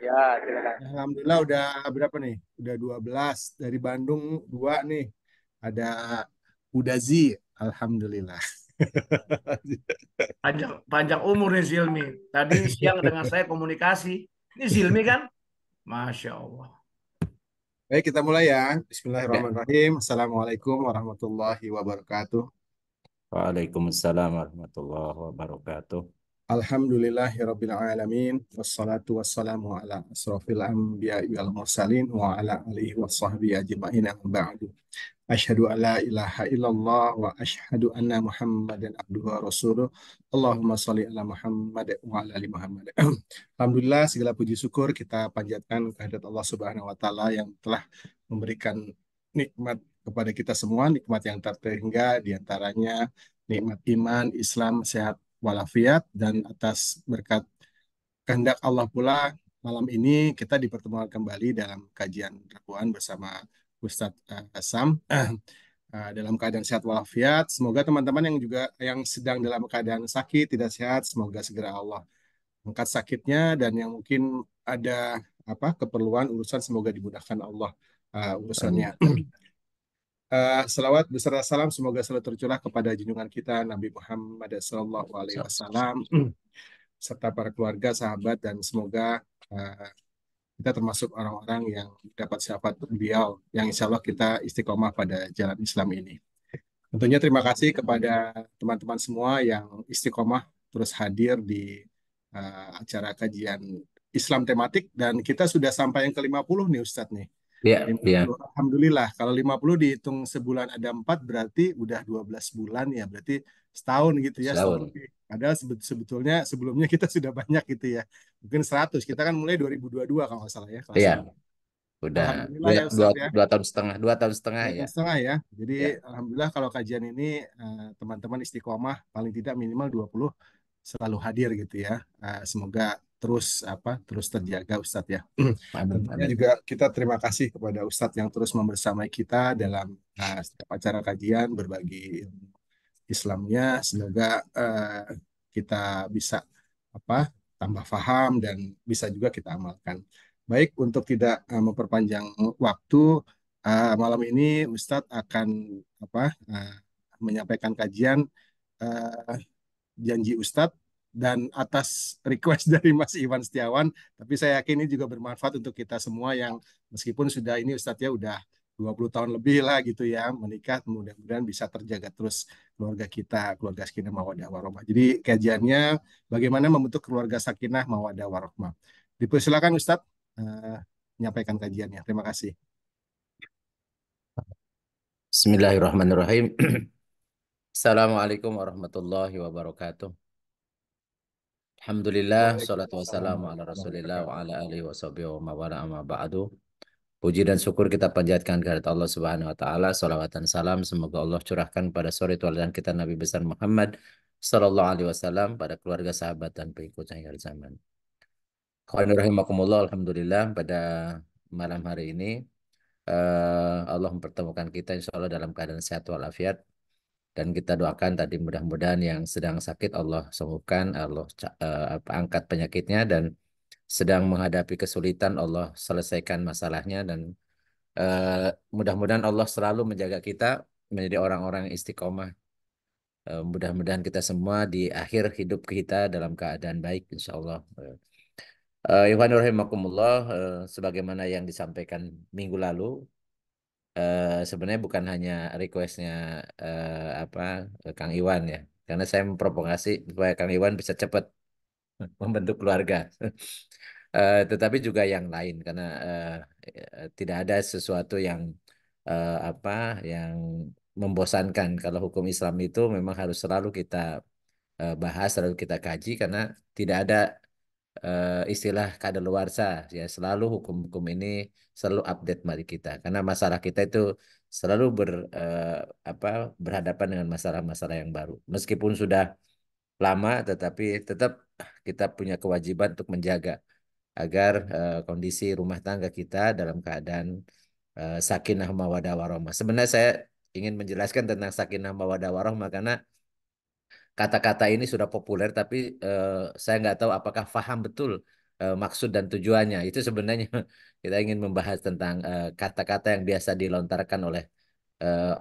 Ya, silakan. Alhamdulillah udah berapa nih? Udah 12 dari Bandung dua nih. Ada Udazi, alhamdulillah. Panjang, panjang umur nih Zilmi. Tadi siang dengan saya komunikasi. Ini Zilmi kan? Masya Allah. Baik, kita mulai ya. Ya. Bismillahirrahmanirrahim. Assalamualaikum warahmatullahi wabarakatuh. Waalaikumsalam warahmatullahi wabarakatuh. Alhamdulillahirabbil alamin wassalatu wassalamu ala asrofil anbiya'i wal mursalin wa ala alihi washabbihi ajmain amma ba'du. Asyhadu an la ilaha illallah wa asyhadu anna Muhammadan abduhu wa rasuluh. Allahumma sholli ala Muhammad wa ala ali Muhammad. Alhamdulillah segala puji syukur kita panjatkan kehadirat Allah Subhanahu wa taala yang telah memberikan nikmat kepada kita semua, nikmat yang tak terhingga di antaranya nikmat iman, Islam, sehat walafiat, dan atas berkat kehendak Allah pula malam ini kita dipertemukan kembali dalam kajian Rabuan bersama Ustadz Asam dalam keadaan sehat walafiat. Semoga teman-teman yang juga yang sedang dalam keadaan sakit, tidak sehat, semoga segera Allah angkat sakitnya, dan yang mungkin ada keperluan urusan semoga dimudahkan Allah urusannya. Amin. Amin. Selawat beserta salam semoga selalu tercurah kepada junjungan kita Nabi Muhammad Sallallahu Alaihi Wasallam serta para keluarga, sahabat, dan semoga uh, kita termasuk orang-orang yang dapat syafaat beliau, yang insya Allah kita istiqomah pada jalan Islam ini. Tentunya terima kasih kepada teman-teman semua yang istiqomah terus hadir di acara kajian Islam tematik, dan kita sudah sampai yang ke-50 nih Ustadz nih. Ya, ya, 50. Alhamdulillah, kalau 50 dihitung sebulan ada 4 berarti udah 12 bulan ya, berarti setahun gitu ya, setahun setahun. lebih. Padahal sebetulnya sebelumnya kita sudah banyak gitu ya. Mungkin 100. Kita kan mulai 2022 kalau nggak salah ya kelas Ya, ini. udah Alhamdulillah dua, ya dua, Ustadz ya. 2 tahun setengah, 2 tahun setengah Dua ya. tahun setengah ya. Jadi Ya, alhamdulillah kalau kajian ini teman-teman istiqomah paling tidak minimal 20 selalu hadir gitu ya. Semoga terus terjaga Ustadz ya. amin, Tentunya amin. juga kita terima kasih kepada Ustadz yang terus membersamai kita dalam setiap acara kajian berbagi ilmu Islamnya. Semoga kita bisa apa tambah paham dan bisa juga kita amalkan. Baik, untuk tidak memperpanjang waktu, malam ini Ustadz akan apa uh, menyampaikan kajian, uh, janji Ustadz dan atas request dari Mas Iwan Setiawan, tapi saya yakin ini juga bermanfaat untuk kita semua yang meskipun sudah ini Ustadz ya udah 20 tahun lebih lah gitu ya menikah, mudah-mudahan bisa terjaga terus keluarga kita, keluarga sakinah mawadah warahmah. Jadi kajiannya bagaimana membentuk keluarga sakinah mawadah warahmah. Dipersilakan Ustadz menyampaikan kajiannya. Terima kasih. Bismillahirrahmanirrahim. Assalamualaikum warahmatullahi wabarakatuh. Alhamdulillah, salatu Waalaikumsalam wassalamu ala warahmatullahi rasulillah wa wabarakatuh. ala alihi wa sahbihi wa mawala amma ba'du. Puji dan syukur kita panjatkan kehadirat Allah Subhanahu wa taala. Salawat dan salam semoga Allah curahkan pada sore tauladan kita Nabi besar Muhammad sallallahu alaihi wasallam, pada keluarga, sahabat, dan pengikutnya hingga akhir zaman. Qani rahimakumullah, alhamdulillah pada malam hari ini Allah mempertemukan kita insya Allah dalam keadaan sehat walafiat, dan kita doakan tadi mudah-mudahan yang sedang sakit Allah sembuhkan, Allah angkat penyakitnya, dan sedang menghadapi kesulitan Allah selesaikan masalahnya, dan mudah-mudahan Allah selalu menjaga kita menjadi orang-orang yang istiqomah. Mudah-mudahan kita semua di akhir hidup kita dalam keadaan baik insya Allah. Ikhwan rahimakumullah, sebagaimana yang disampaikan minggu lalu, sebenarnya bukan hanya requestnya apa Kang Iwan ya, karena saya memprovokasi supaya Kang Iwan bisa cepat membentuk keluarga. Tetapi juga yang lain, karena tidak ada sesuatu yang apa yang membosankan. Kalau hukum Islam itu memang harus selalu kita bahas, selalu kita kaji, karena tidak ada istilah kadaluarsa ya. Selalu hukum-hukum ini selalu update mari kita, karena masalah kita itu selalu apa berhadapan dengan masalah-masalah yang baru. Meskipun sudah lama, tetapi tetap kita punya kewajiban untuk menjaga agar kondisi rumah tangga kita dalam keadaan sakinah mawadah warahmah. Sebenarnya saya ingin menjelaskan tentang sakinah mawadah warahmah, karena kata-kata ini sudah populer, tapi saya nggak tahu apakah paham betul maksud dan tujuannya. Itu sebenarnya kita ingin membahas tentang kata-kata yang biasa dilontarkan oleh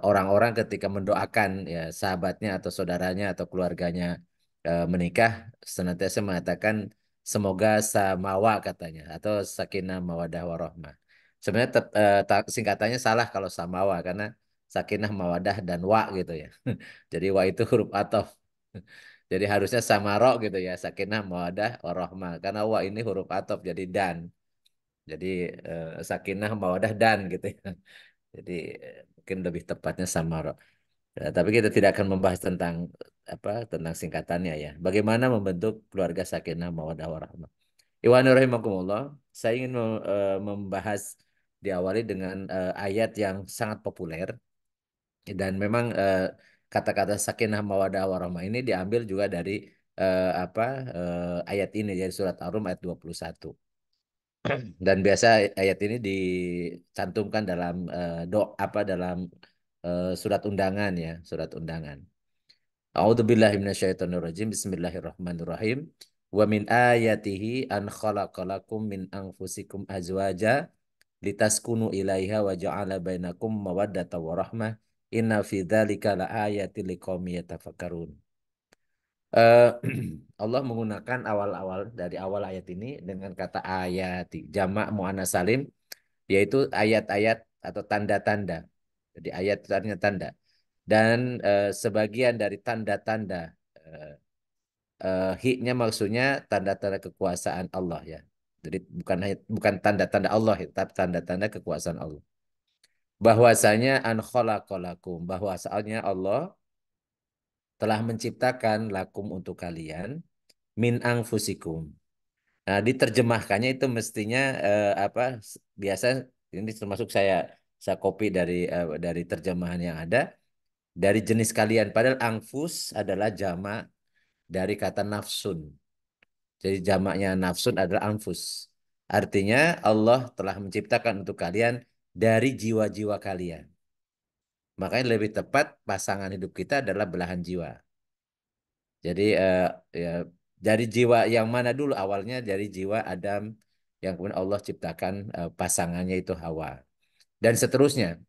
orang-orang ketika mendoakan ya sahabatnya atau saudaranya atau keluarganya menikah, senantiasa mengatakan semoga samawa katanya atau sakinah mawadah warahmah. Sebenarnya singkatannya salah kalau samawa karena sakinah mawadah dan wa gitu ya. Jadi wa itu huruf ataf. Jadi harusnya samaro gitu ya, sakinah mawadah warahmah. Karena wa ini huruf ataf jadi dan. Jadi sakinah mawadah dan gitu ya. Jadi mungkin lebih tepatnya samaro. Ya, tapi kita tidak akan membahas tentang apa tentang singkatannya ya. Bagaimana membentuk keluarga sakinah mawaddah warahmah. Iwan rahimakumullah, saya ingin membahas diawali dengan ayat yang sangat populer dan memang kata-kata sakinah mawaddah warahmah ini diambil juga dari apa ayat ini dari surat Ar-Rum ayat 21. Dan biasa ayat ini dicantumkan dalam apa dalam surat undangan ya, surat undangan. A'udzubillahi minasyaitonirrajim. Bismillahirrahmanirrahim. Wa min ayatihi an khalaqalakum min anfusikum azwaja litaskunu ilaiha wa ja'ala bainakum mawaddata wa rahmah. Inna fi dzalika laayatil liqaumin yatafakkarun. Eh, Allah menggunakan awal-awal dari awal ayat ini dengan kata ayati jamak muannas salim yaitu ayat-ayat atau tanda-tanda. Jadi ayat itu artinya tanda. Dan sebagian dari tanda-tanda eh, hiknya maksudnya tanda-tanda kekuasaan Allah ya. Jadi bukan tanda-tanda Allah, ya, tapi tanda-tanda kekuasaan Allah. Bahwasanya an khalaqalakum, bahwasanya Allah telah menciptakan lakum untuk kalian min anfusikum. Nah, diterjemahkannya itu mestinya apa biasa ini termasuk saya copy dari terjemahan yang ada dari jenis kalian. Padahal angfus adalah jamak dari kata nafsun. Jadi jamaknya nafsun adalah anfus. Artinya Allah telah menciptakan untuk kalian dari jiwa-jiwa kalian. Makanya lebih tepat pasangan hidup kita adalah belahan jiwa. Jadi ya, dari jiwa yang mana dulu awalnya dari jiwa Adam yang kemudian Allah ciptakan pasangannya itu Hawa dan seterusnya.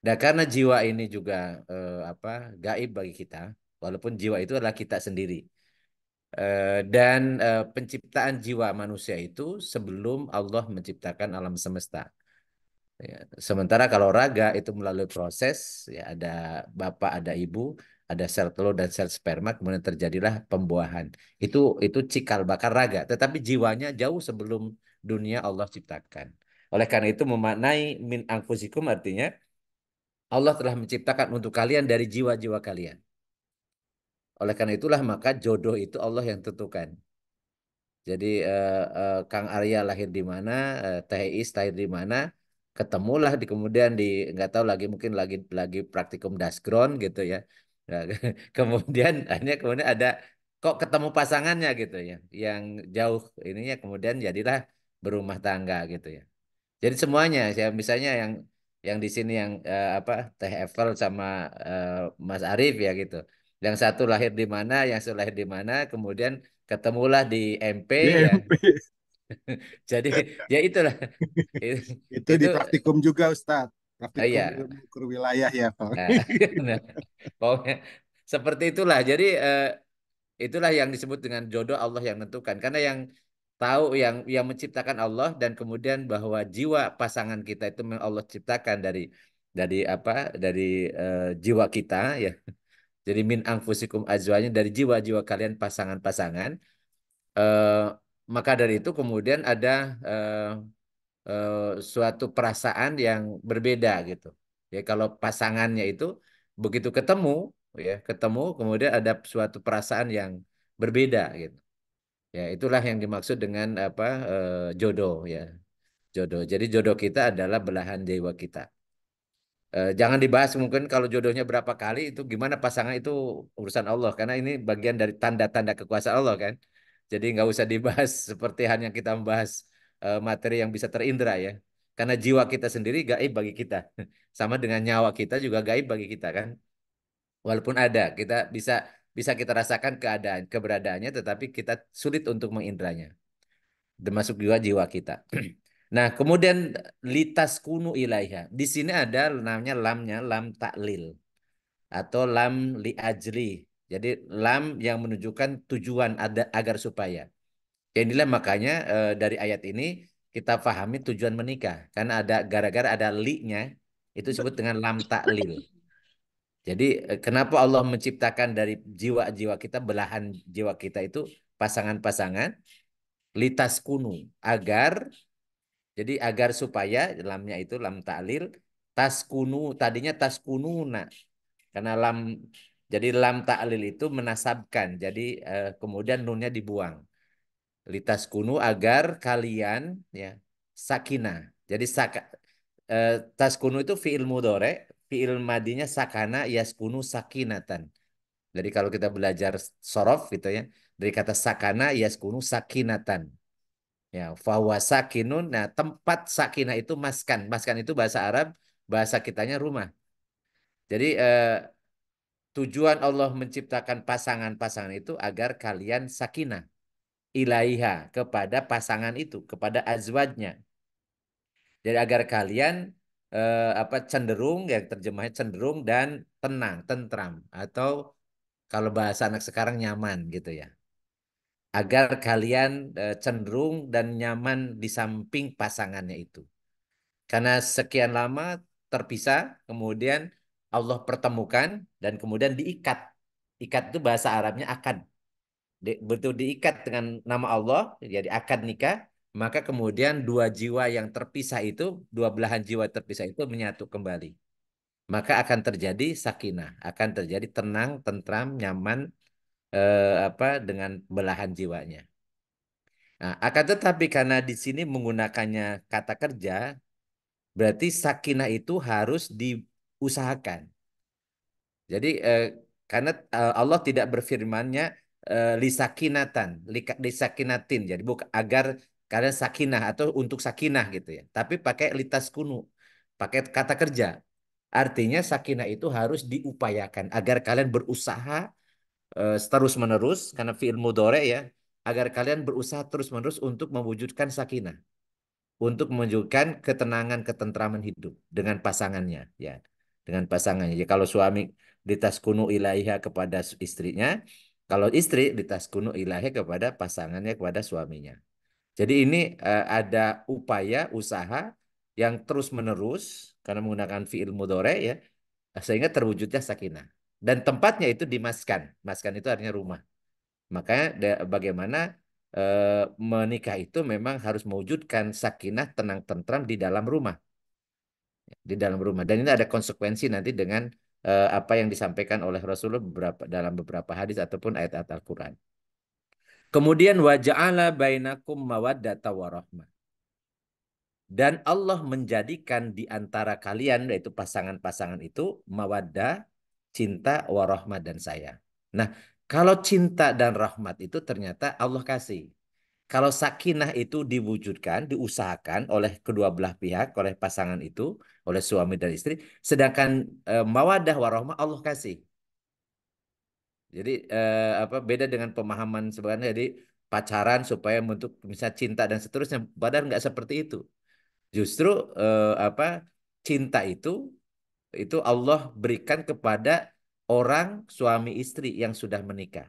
Dan karena jiwa ini juga apa gaib bagi kita, walaupun jiwa itu adalah kita sendiri. Dan penciptaan jiwa manusia itu sebelum Allah menciptakan alam semesta. Ya. Sementara kalau raga itu melalui proses, ya ada bapak, ada ibu, ada sel telur dan sel sperma, kemudian terjadilah pembuahan. Itu cikal bakal raga. Tetapi jiwanya jauh sebelum dunia Allah ciptakan. Oleh karena itu memaknai min anfusikum artinya Allah telah menciptakan untuk kalian dari jiwa-jiwa kalian. Oleh karena itulah maka jodoh itu Allah yang tentukan. Jadi Kang Arya lahir di mana, Teh Is lahir di mana, ketemulah di kemudian di nggak tahu lagi mungkin lagi praktikum dasgron gitu ya. Nah, kemudian akhirnya kemudian ada kok ketemu pasangannya gitu ya, yang jauh ininya kemudian jadilah berumah tangga gitu ya. Jadi semuanya, saya misalnya yang di sini yang apa Teh Evel sama eh, Mas Arif ya gitu. Yang satu lahir di mana, yang satu lahir di mana, kemudian ketemulah di MP ya. DMP. Jadi ya itulah Itu itu di praktikum juga Ustadz. Praktikum iya. ilmu wilayah ya, Pak. Nah, nah, pokoknya seperti itulah. Jadi itulah yang disebut dengan jodoh Allah yang menentukan. Karena yang tahu yang menciptakan Allah dan kemudian bahwa jiwa pasangan kita itu memang Allah ciptakan dari apa? Dari jiwa kita ya. Jadi min anfusikum azwajnya dari jiwa-jiwa kalian pasangan-pasangan. Eh, maka dari itu kemudian ada suatu perasaan yang berbeda gitu. Ya kalau pasangannya itu begitu ketemu kemudian ada suatu perasaan yang berbeda gitu. Ya itulah yang dimaksud dengan apa jodoh ya jodoh. Jadi jodoh kita adalah belahan jiwa kita. Jangan dibahas mungkin kalau jodohnya berapa kali itu gimana pasangan itu urusan Allah karena ini bagian dari tanda-tanda kekuasaan Allah kan. Jadi nggak usah dibahas seperti hanya kita membahas materi yang bisa terindra ya. Karena jiwa kita sendiri gaib bagi kita. Sama dengan nyawa kita juga gaib bagi kita kan. Walaupun ada kita bisa kita rasakan keberadaannya tetapi kita sulit untuk mengindranya. termasuk juga jiwa kita. Nah, kemudian litas kunu ilaiha. Di sini ada namanya lamnya lam taklil atau lam li ajli. Jadi lam yang menunjukkan tujuan ada agar supaya. Ya inilah makanya dari ayat ini kita pahami tujuan menikah karena ada gara-gara ada li-nya itu disebut dengan lam taklil. Jadi kenapa Allah menciptakan dari jiwa-jiwa kita belahan jiwa kita itu pasangan-pasangan litas kunu agar jadi agar supaya lamnya itu lam ta'lil taskunu tadinya taskununa karena lam jadi lam ta'lil itu menasabkan jadi kemudian nunnya dibuang litaskunu agar kalian ya sakinah jadi taskunu itu fiil mudhore fiil madinya sakana yaskunu sakinatan jadi kalau kita belajar sorof gitu ya dari kata sakana yaskunu sakinatan. Ya, fahuwa sakinun. Nah, tempat sakinah itu maskan. Maskan itu bahasa Arab, bahasa kitanya rumah. Jadi tujuan Allah menciptakan pasangan-pasangan itu agar kalian sakinah ilaiha kepada pasangan itu, kepada azwajnya. Jadi agar kalian apa cenderung yang terjemahnya cenderung dan tenang, tentram atau kalau bahasa anak sekarang nyaman gitu ya. Agar kalian cenderung dan nyaman di samping pasangannya itu. Karena sekian lama terpisah, kemudian Allah pertemukan dan kemudian diikat. Ikat itu bahasa Arabnya akad. Betul diikat dengan nama Allah, jadi akad nikah. Maka kemudian dua jiwa yang terpisah itu, dua belahan jiwa terpisah itu menyatu kembali. Maka akan terjadi sakinah, akan terjadi tenang, tentram, nyaman apa dengan belahan jiwanya. Nah, akan tetapi karena di sini menggunakannya kata kerja, berarti sakinah itu harus diusahakan. Jadi karena Allah tidak berfirmannya lisakinatan, lisakinatin. Jadi bukan agar kalian sakinah atau untuk sakinah gitu ya. Tapi pakai litas kunu, pakai kata kerja. Artinya sakinah itu harus diupayakan agar kalian berusaha terus menerus karena fi'il mudhore ya, agar kalian berusaha terus menerus untuk mewujudkan sakinah untuk menunjukkan ketenangan ketentraman hidup dengan pasangannya ya dengan pasangannya ya kalau suami ditaskunu ilaiha kepada istrinya kalau istri ditaskunu ilaiha kepada pasangannya kepada suaminya jadi ini ada upaya usaha yang terus menerus karena menggunakan fiil mudhore ya sehingga terwujudnya sakinah dan tempatnya itu di maskan maskan itu artinya rumah makanya bagaimana menikah itu memang harus mewujudkan sakinah, tenang, tentram di dalam rumah, di dalam rumah. Dan ini ada konsekuensi nanti dengan apa yang disampaikan oleh Rasulullah dalam beberapa hadis ataupun ayat-ayat Al-Quran. Kemudian waja'ala bainakum mawaddata warahmah. Dan Allah menjadikan di antara kalian, yaitu pasangan-pasangan itu, mawaddah, cinta, warahmah, dan sayang. Nah, kalau cinta dan rahmat itu ternyata Allah kasih. Kalau sakinah itu diwujudkan, diusahakan oleh kedua belah pihak, oleh pasangan itu, oleh suami dan istri, sedangkan mawadah warahmah Allah kasih. Jadi apa beda dengan pemahaman sebenarnya jadi pacaran supaya untuk bisa cinta dan seterusnya, padahal nggak seperti itu. Justru apa cinta itu Allah berikan kepada orang suami istri yang sudah menikah.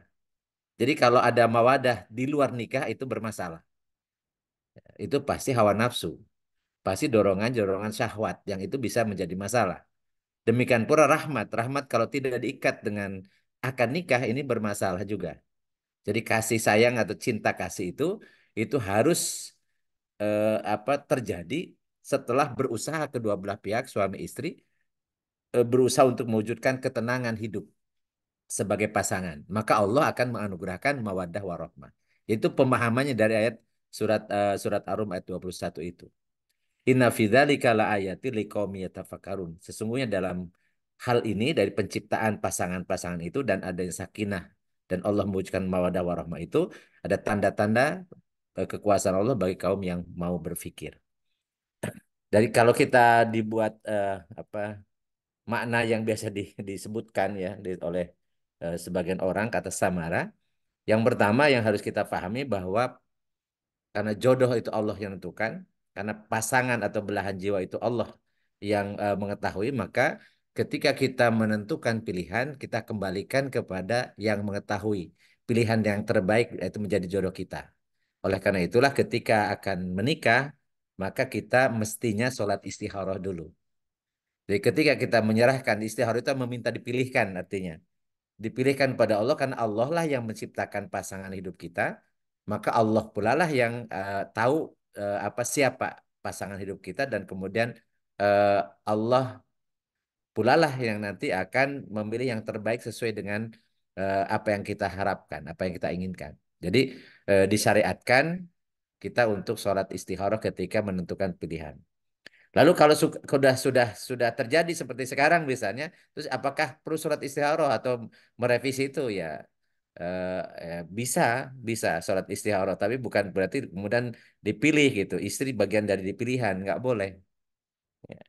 Jadi kalau ada mawadah di luar nikah itu bermasalah. Itu pasti hawa nafsu, pasti dorongan-dorongan syahwat yang itu bisa menjadi masalah. Demikian pula rahmat. Rahmat kalau tidak diikat dengan akad nikah ini bermasalah juga. Jadi kasih sayang atau cinta kasih itu harus apa terjadi setelah berusaha kedua belah pihak suami istri berusaha untuk mewujudkan ketenangan hidup sebagai pasangan. Maka Allah akan menganugerahkan mawaddah warahmah. Itu pemahamannya dari ayat surat Ar-Rum ayat 21 itu. Inna fi dzalika laayatil liqaumi yatafakkarun. Sesungguhnya dalam hal ini dari penciptaan pasangan-pasangan itu dan adanya sakinah dan Allah mewujudkan mawaddah warahmah itu ada tanda-tanda kekuasaan Allah bagi kaum yang mau berfikir. Dari kalau kita dibuat apa makna yang biasa disebutkan ya oleh sebagian orang kata samara, yang pertama yang harus kita pahami bahwa karena jodoh itu Allah yang menentukan, karena pasangan atau belahan jiwa itu Allah yang mengetahui, maka ketika kita menentukan pilihan, kita kembalikan kepada yang mengetahui pilihan yang terbaik, yaitu menjadi jodoh kita. Oleh karena itulah ketika akan menikah, maka kita mestinya sholat istikharah dulu. Jadi ketika kita menyerahkan istikharah itu meminta dipilihkan artinya. Dipilihkan pada Allah karena Allah lah yang menciptakan pasangan hidup kita, maka Allah pula lah yang tahu apa siapa pasangan hidup kita dan kemudian eh, Allah pula lah yang nanti akan memilih yang terbaik sesuai dengan apa yang kita harapkan, apa yang kita inginkan. Jadi disyariatkan kita untuk sholat istikharah ketika menentukan pilihan. Lalu kalau sudah terjadi seperti sekarang misalnya, terus apakah perlu surat istikharah atau merevisi itu ya bisa bisa sholat istikharah, tapi bukan berarti kemudian dipilih gitu. Istri bagian dari dipilihan, nggak boleh. Ya.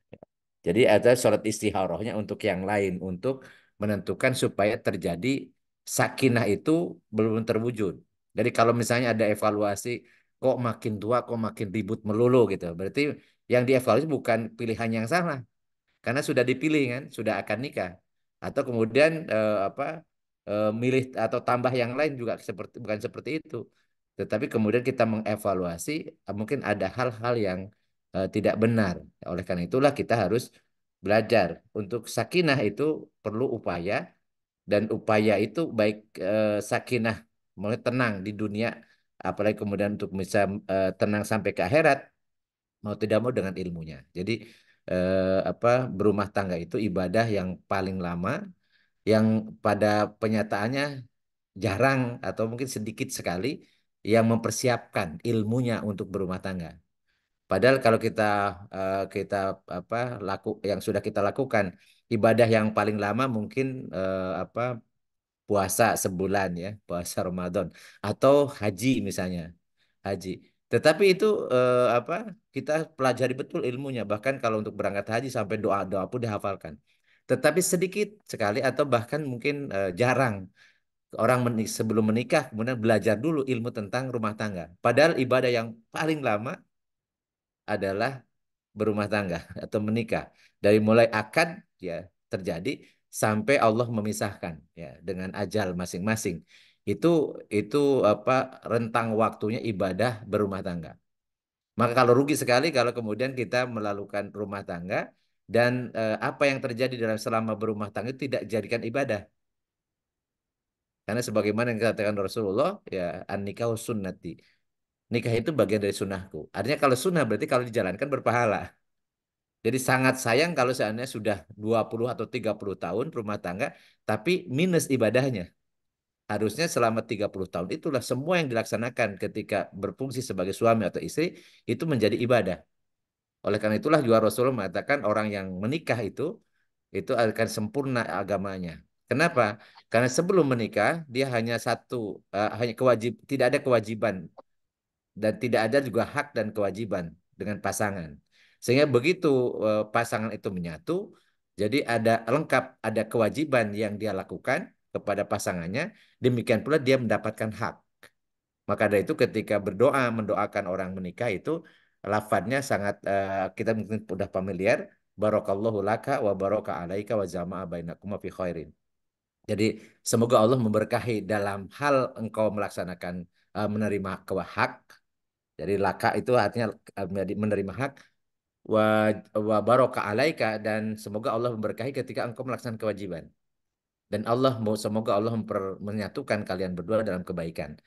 Jadi ada sholat istikharahnya untuk yang lain, untuk menentukan supaya terjadi sakinah itu belum terwujud. Jadi kalau misalnya ada evaluasi, kok makin tua, kok makin ribut melulu gitu. Berarti yang dievaluasi bukan pilihan yang salah, karena sudah dipilih kan, sudah akan nikah. Atau kemudian milih atau tambah yang lain juga seperti bukan seperti itu. Tetapi kemudian kita mengevaluasi mungkin ada hal-hal yang tidak benar. Oleh karena itulah kita harus belajar. Untuk sakinah itu perlu upaya dan upaya itu baik sakinah mulai tenang di dunia apalagi kemudian untuk bisa tenang sampai ke akhirat mau tidak mau dengan ilmunya. Jadi berumah tangga itu ibadah yang paling lama yang pada penyataannya jarang atau mungkin sedikit sekali yang mempersiapkan ilmunya untuk berumah tangga. Padahal kalau kita apa yang sudah kita lakukan ibadah yang paling lama mungkin puasa sebulan ya, puasa Ramadan atau haji misalnya. Haji. Tetapi itu kita pelajari betul ilmunya. Bahkan kalau untuk berangkat haji sampai doa-doa pun dihafalkan. Tetapi sedikit sekali atau bahkan mungkin jarang orang sebelum menikah kemudian belajar dulu ilmu tentang rumah tangga. Padahal ibadah yang paling lama adalah berumah tangga atau menikah. Dari mulai akad ya terjadi sampai Allah memisahkan ya dengan ajal masing-masing. Itu itu apa rentang waktunya ibadah berumah tangga. Maka kalau rugi sekali kalau kemudian kita melakukan rumah tangga dan apa yang terjadi dalam selama berumah tangga itu tidak dijadikan ibadah. Karena sebagaimana yang dikatakan Rasulullah, ya an-nikahu sunnati. Nikah itu bagian dari sunnahku. Artinya kalau sunnah berarti kalau dijalankan berpahala. Jadi sangat sayang kalau seandainya sudah 20 atau 30 tahun rumah tangga, tapi minus ibadahnya. Harusnya selama 30 tahun itulah semua yang dilaksanakan ketika berfungsi sebagai suami atau istri, itu menjadi ibadah. Oleh karena itulah juga Rasulullah mengatakan orang yang menikah itu akan sempurna agamanya. Kenapa? Karena sebelum menikah dia hanya hanya tidak ada kewajiban dan tidak ada juga hak dan kewajiban dengan pasangan. Sehingga begitu pasangan itu menyatu, jadi ada lengkap ada kewajiban yang dia lakukan kepada pasangannya, demikian pula dia mendapatkan hak. Maka dari itu ketika berdoa mendoakan orang menikah itu lafadznya sangat kita mungkin sudah familiar, barakallahu laka wa baraka alaika wa jama'a bainakuma fi khairin. Jadi semoga Allah memberkahi dalam hal engkau melaksanakan menerima hak. Jadi laka itu artinya menerima hak wa baraka alaika dan semoga Allah memberkahi ketika engkau melaksanakan kewajiban. Dan semoga Allah menyatukan kalian berdua dalam kebaikan.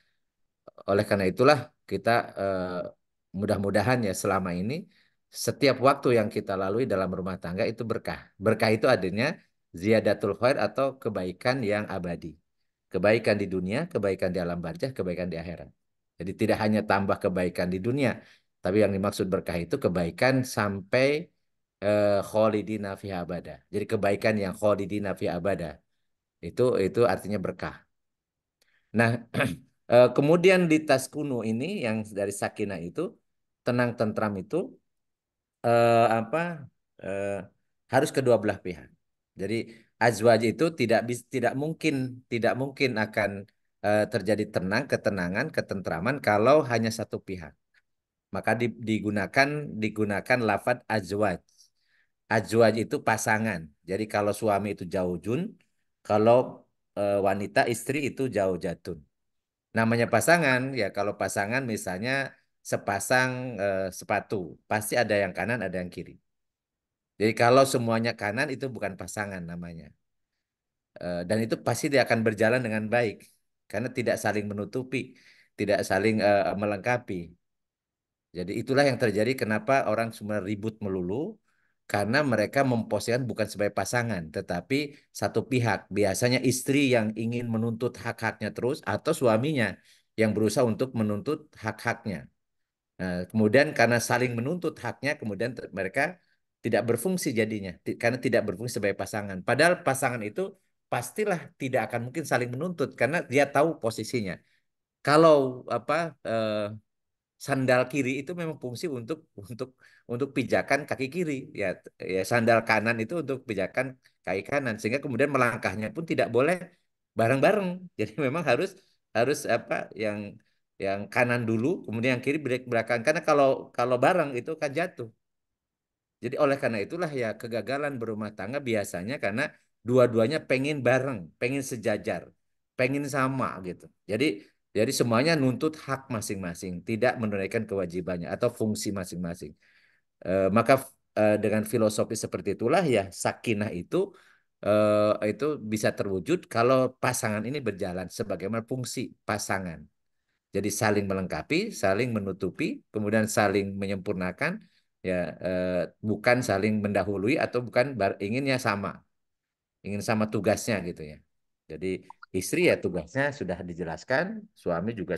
Oleh karena itulah kita mudah-mudahan ya selama ini setiap waktu yang kita lalui dalam rumah tangga itu berkah. Berkah itu adanya ziyadatul khair atau kebaikan yang abadi. Kebaikan di dunia, kebaikan di alam barzah, kebaikan di akhirat. Jadi tidak hanya tambah kebaikan di dunia, tapi yang dimaksud berkah itu kebaikan sampai kholidina fi abada. Jadi kebaikan yang kholidina fi abada. Itu artinya berkah. Nah, kemudian di tas kuno ini yang dari Sakinah itu tenang tentram itu eh, apa eh, harus kedua belah pihak. Jadi azwaj itu tidak mungkin akan terjadi ketenangan, ketentraman kalau hanya satu pihak. maka digunakan lafadz azwaj. Azwaj itu pasangan. Jadi kalau suami itu zaujun, kalau wanita istri itu zaujatun. Namanya pasangan ya kalau pasangan misalnya sepasang sepatu, pasti ada yang kanan ada yang kiri. Jadi kalau semuanya kanan itu bukan pasangan namanya. Dan itu pasti dia akan berjalan dengan baik karena tidak saling menutupi, tidak saling melengkapi. Jadi itulah yang terjadi kenapa orang semua ribut melulu karena mereka memposisikan bukan sebagai pasangan tetapi satu pihak. Biasanya istri yang ingin menuntut hak-haknya terus atau suaminya yang berusaha untuk menuntut hak-haknya. Nah, kemudian karena saling menuntut haknya kemudian mereka tidak berfungsi jadinya karena tidak berfungsi sebagai pasangan. Padahal pasangan itu pastilah tidak akan mungkin saling menuntut karena dia tahu posisinya. Kalau apa eh, sandal kiri itu memang fungsi untuk pijakan kaki kiri ya ya sandal kanan itu untuk pijakan kaki kanan sehingga kemudian melangkahnya pun tidak boleh bareng-bareng jadi memang harus harus apa yang kanan dulu kemudian yang kiri belakang karena kalau kalau bareng itu kan jatuh jadi oleh karena itulah ya kegagalan berumah tangga biasanya karena dua-duanya pengen bareng, pengen sejajar, pengen sama gitu. Jadi semuanya nuntut hak masing-masing, tidak menunaikan kewajibannya atau fungsi masing-masing. Maka dengan filosofi seperti itulah ya sakinah itu bisa terwujud kalau pasangan ini berjalan sebagaimana fungsi pasangan. Jadi saling melengkapi, saling menutupi, kemudian saling menyempurnakan, ya bukan saling mendahului atau bukan inginnya sama, ingin sama tugasnya gitu ya. Jadi istri ya tugasnya sudah dijelaskan, suami juga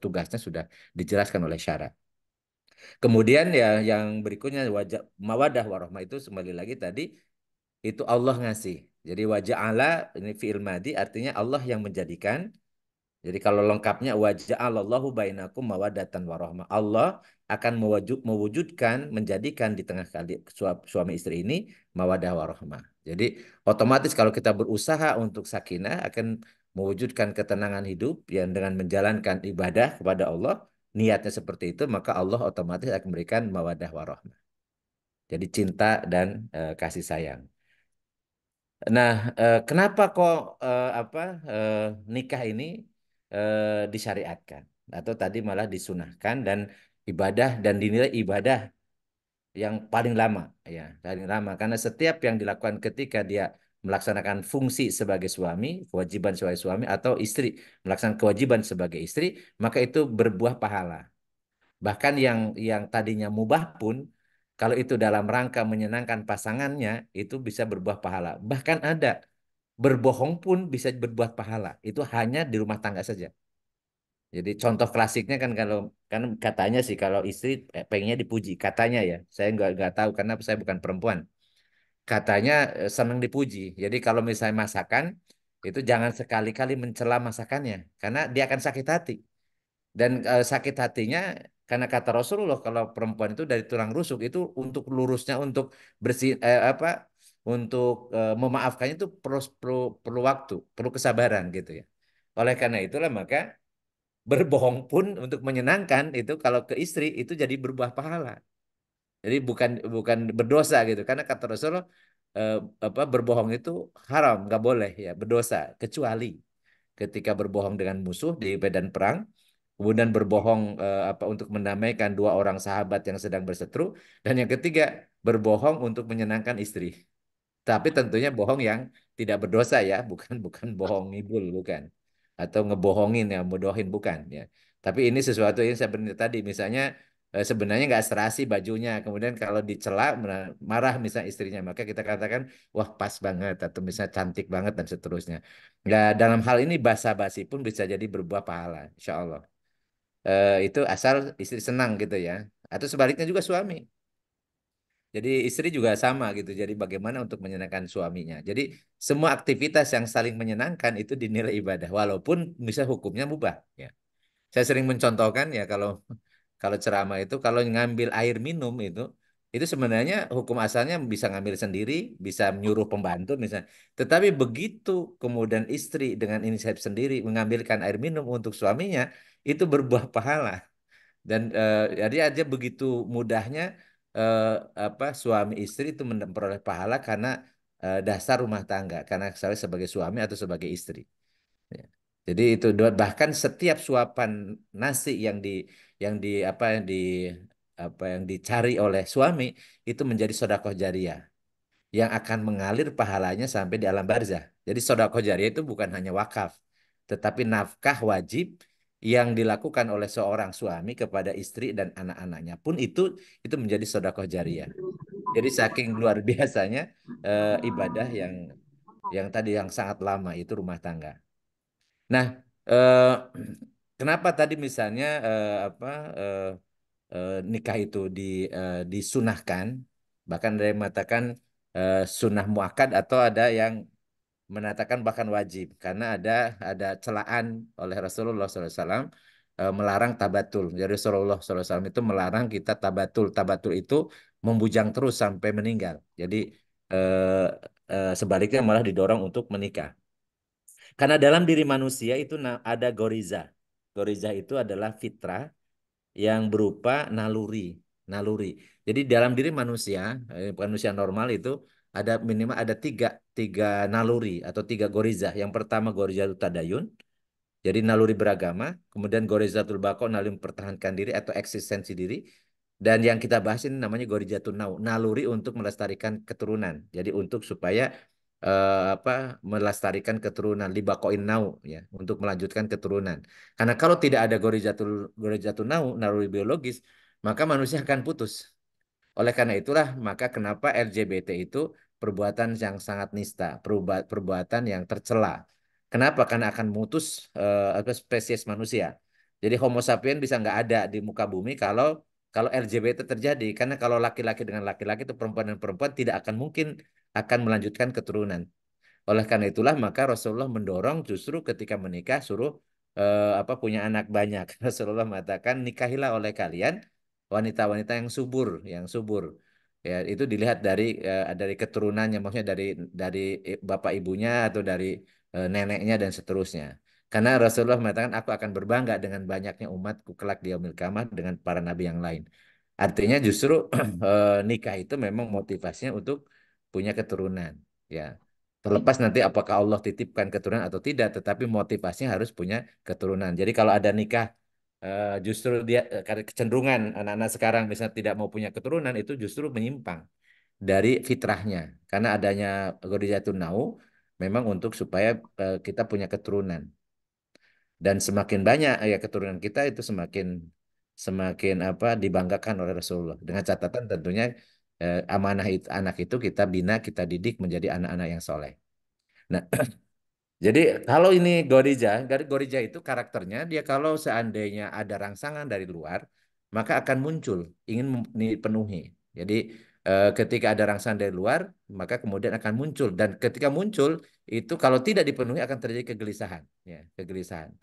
tugasnya sudah dijelaskan oleh syarat. Kemudian ya yang berikutnya wajah mawadah warahmah itu kembali lagi tadi itu Allah ngasih. Jadi wajah Allah ini fi'il madi artinya Allah yang menjadikan jadi kalau lengkapnya waja'alallahu bainakum mawaddatan warahmah. Allah akan mewujudkan, menjadikan di tengah kali suami istri ini mawadah warahmah. Jadi otomatis kalau kita berusaha untuk sakinah akan mewujudkan ketenangan hidup yang dengan menjalankan ibadah kepada Allah, niatnya seperti itu, maka Allah otomatis akan memberikan mawadah warahmah. Jadi cinta dan kasih sayang. Nah, kenapa kok eh, nikah ini disyariatkan atau tadi malah disunahkan dan ibadah dan dinilai ibadah yang paling lama ya, paling lama karena setiap yang dilakukan ketika dia melaksanakan fungsi sebagai suami, kewajiban sebagai suami atau istri melaksanakan kewajiban sebagai istri, maka itu berbuah pahala. Bahkan yang tadinya mubah pun kalau itu dalam rangka menyenangkan pasangannya itu bisa berbuah pahala. Bahkan ada berbohong pun bisa berbuah pahala. Itu hanya di rumah tangga saja. Jadi contoh klasiknya kan kalau kan katanya sih kalau istri pengennya dipuji katanya ya. Saya nggak tahu karena saya bukan perempuan. Katanya senang dipuji. Jadi kalau misalnya masakan itu jangan sekali-kali mencela masakannya karena dia akan sakit hati. Dan sakit hatinya karena kata Rasulullah kalau perempuan itu dari tulang rusuk itu untuk lurusnya untuk bersih apa untuk memaafkannya itu perlu waktu, perlu kesabaran gitu ya. Oleh karena itulah maka berbohong pun untuk menyenangkan itu kalau ke istri itu jadi berbuah pahala. Jadi bukan bukan berdosa gitu karena kata Rasulullah eh, berbohong itu haram, nggak boleh ya, berdosa kecuali ketika berbohong dengan musuh di medan perang, kemudian berbohong untuk mendamaikan dua orang sahabat yang sedang berseteru, dan yang ketiga berbohong untuk menyenangkan istri. Tapi tentunya bohong yang tidak berdosa ya, bukan bukan bohong ngibul, bukan. Atau ngebohongin ya, bodohin bukan ya. Tapi ini sesuatu yang sebenarnya tadi, misalnya sebenarnya nggak serasi bajunya, kemudian kalau dicela marah misalnya istrinya, maka kita katakan wah pas banget atau misalnya cantik banget dan seterusnya. Ya dalam hal ini basa-basi pun bisa jadi berbuah pahala, insya Allah. Itu asal istri senang gitu ya. Atau sebaliknya juga suami. Jadi istri juga sama gitu. Jadi bagaimana untuk menyenangkan suaminya. Jadi semua aktivitas yang saling menyenangkan itu dinilai ibadah. Walaupun bisa hukumnya mubah. Ya. Saya sering mencontohkan ya kalau ceramah itu kalau ngambil air minum itu sebenarnya hukum asalnya bisa ngambil sendiri, bisa menyuruh pembantu misalnya. Tetapi begitu kemudian istri dengan inisiatif sendiri mengambilkan air minum untuk suaminya itu berbuah pahala. Dan jadi aja begitu mudahnya eh, suami istri itu memperoleh pahala karena dasar rumah tangga, karena saya sebagai suami atau sebagai istri. Ya. Jadi itu bahkan setiap suapan nasi yang dicari oleh suami itu menjadi sedekah jariah yang akan mengalir pahalanya sampai di alam barzah. Jadi sedekah jariah itu bukan hanya wakaf, tetapi nafkah wajib yang dilakukan oleh seorang suami kepada istri dan anak-anaknya pun itu menjadi sedekah jariah. Jadi saking luar biasanya ibadah yang tadi yang sangat lama itu rumah tangga. Nah, eh, kenapa tadi misalnya eh, nikah itu disunahkan, bahkan ada yang mengatakan sunnah muakkad atau ada yang menatakan bahkan wajib karena ada celaan oleh Rasulullah SAW melarang tabatul. Jadi Rasulullah SAW itu melarang kita tabatul. Tabatul itu membujang terus sampai meninggal. Jadi eh, sebaliknya malah didorong untuk menikah. Karena dalam diri manusia itu ada goriza. Goriza itu adalah fitrah yang berupa naluri. Naluri. Jadi dalam diri manusia, manusia normal itu ada minimal ada tiga naluri atau tiga goriza. Yang pertama goriza tadayun, jadi naluri beragama, kemudian gorizatul baqo, naluri mempertahankan diri atau eksistensi diri, dan yang kita bahas ini namanya gorizatun nau, naluri untuk melestarikan keturunan. Jadi untuk supaya melestarikan keturunan libakoin nau ya, untuk melanjutkan keturunan. Karena kalau tidak ada gorizatun nau, naluri biologis, maka manusia akan putus. Oleh karena itulah, maka kenapa LGBT itu perbuatan yang sangat nista, perbuatan yang tercela. Kenapa? Karena akan memutus spesies manusia. Jadi Homo sapien bisa nggak ada di muka bumi kalau LGBT terjadi. Karena kalau laki-laki dengan laki-laki itu perempuan dan perempuan tidak akan mungkin akan melanjutkan keturunan. Oleh karena itulah maka Rasulullah mendorong justru ketika menikah suruh punya anak banyak. Rasulullah mengatakan nikahilah oleh kalian wanita-wanita yang subur. Ya, itu dilihat dari keturunannya, maksudnya dari bapak ibunya atau dari neneknya dan seterusnya. Karena Rasulullah mengatakan aku akan berbangga dengan banyaknya umatku kelak di yaumil qiyamah dengan para nabi yang lain. Artinya justru nikah itu memang motivasinya untuk punya keturunan. Ya, terlepas nanti apakah Allah titipkan keturunan atau tidak, tetapi motivasinya harus punya keturunan. Jadi kalau ada nikah justru dia karena kecenderungan anak-anak sekarang misalnya tidak mau punya keturunan itu justru menyimpang dari fitrahnya. Karena adanya Ghorizatul Nau memang untuk supaya kita punya keturunan. Dan semakin banyak ya keturunan kita itu semakin semakin dibanggakan oleh Rasulullah. Dengan catatan tentunya amanah itu, anak itu kita bina, kita didik menjadi anak-anak yang soleh. Nah, jadi kalau ini Gorija itu karakternya dia kalau seandainya ada rangsangan dari luar, maka akan muncul ingin dipenuhi. Jadi ketika ada rangsangan dari luar, maka kemudian akan muncul dan ketika muncul itu kalau tidak dipenuhi akan terjadi kegelisahan, ya, kegelisahan.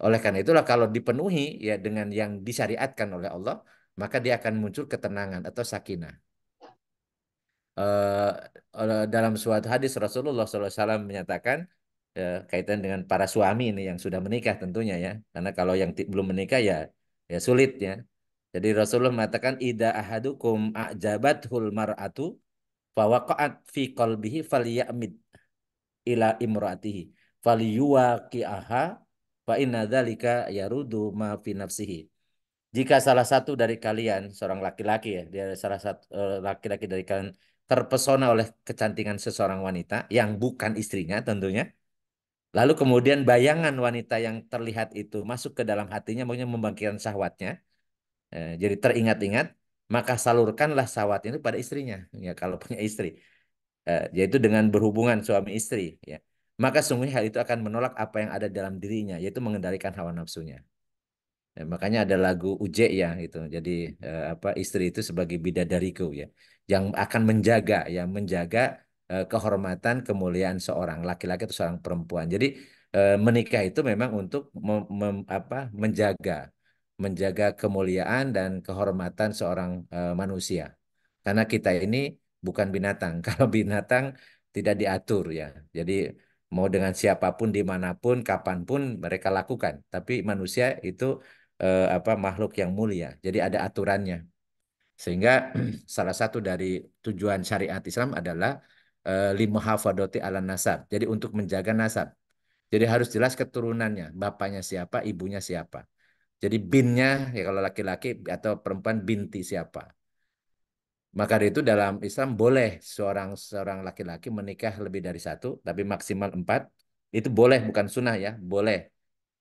Oleh karena itulah kalau dipenuhi ya dengan yang disyariatkan oleh Allah, maka dia akan muncul ketenangan atau sakinah. eh, Dalam suatu hadis Rasulullah SAW menyatakan kaitan dengan para suami ini yang sudah menikah tentunya ya, karena kalau yang belum menikah ya sulit ya. Jadi Rasulullah mengatakan ida ahadukum a'jabathul mar'atu fawaqa'at fi qalbihi falyamid ila imraatihi falyuwaqi'aha fa inna dzalika yarudu ma fi nafsihi. Jika salah satu dari kalian, seorang laki-laki ya, dia salah satu laki-laki dari kalian terpesona oleh kecantikan seseorang wanita yang bukan istrinya tentunya, lalu kemudian bayangan wanita yang terlihat itu masuk ke dalam hatinya, maksudnya membangkitkan syahwatnya, jadi teringat-ingat, maka salurkanlah syahwat itu pada istrinya, ya kalau punya istri, yaitu dengan berhubungan suami istri, ya. Maka sungguhnya hal itu akan menolak apa yang ada dalam dirinya, yaitu mengendalikan hawa nafsunya. Ya, makanya ada lagu Uje ya itu. Jadi istri itu sebagai bidadariku ya, yang akan menjaga kehormatan kemuliaan seorang laki-laki atau seorang perempuan. Jadi menikah itu memang untuk menjaga menjaga kemuliaan dan kehormatan seorang manusia. Karena kita ini bukan binatang. Kalau binatang tidak diatur ya. Jadi mau dengan siapapun, dimanapun, kapanpun mereka lakukan. Tapi manusia itu makhluk yang mulia. Jadi ada aturannya. Sehingga salah satu dari tujuan syariat Islam adalah limuhafadoti ala nasab. Jadi untuk menjaga nasab. Jadi harus jelas keturunannya, bapaknya siapa, ibunya siapa. Jadi binnya ya kalau laki-laki atau perempuan binti siapa. Maka dari itu dalam Islam boleh seorang seorang laki-laki menikah lebih dari satu, tapi maksimal empat. Itu boleh, bukan sunnah ya, boleh.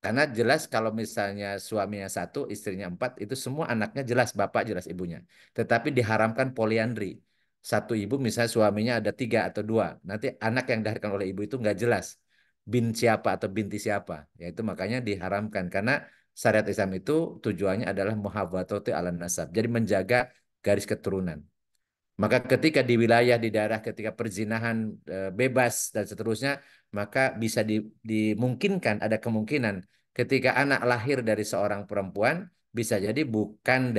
Karena jelas kalau misalnya suaminya satu, istrinya empat, itu semua anaknya jelas bapak, jelas ibunya. Tetapi diharamkan poliandri. Satu ibu misalnya suaminya ada tiga atau dua, nanti anak yang dilahirkan oleh ibu itu nggak jelas bin siapa atau binti siapa. Yaitu makanya diharamkan karena syariat Islam itu tujuannya adalah muhafadzati ala nasab. Jadi menjaga garis keturunan. Maka ketika di wilayah, di daerah ketika perzinahan bebas dan seterusnya, maka bisa dimungkinkan, ada kemungkinan ketika anak lahir dari seorang perempuan, bisa jadi bukan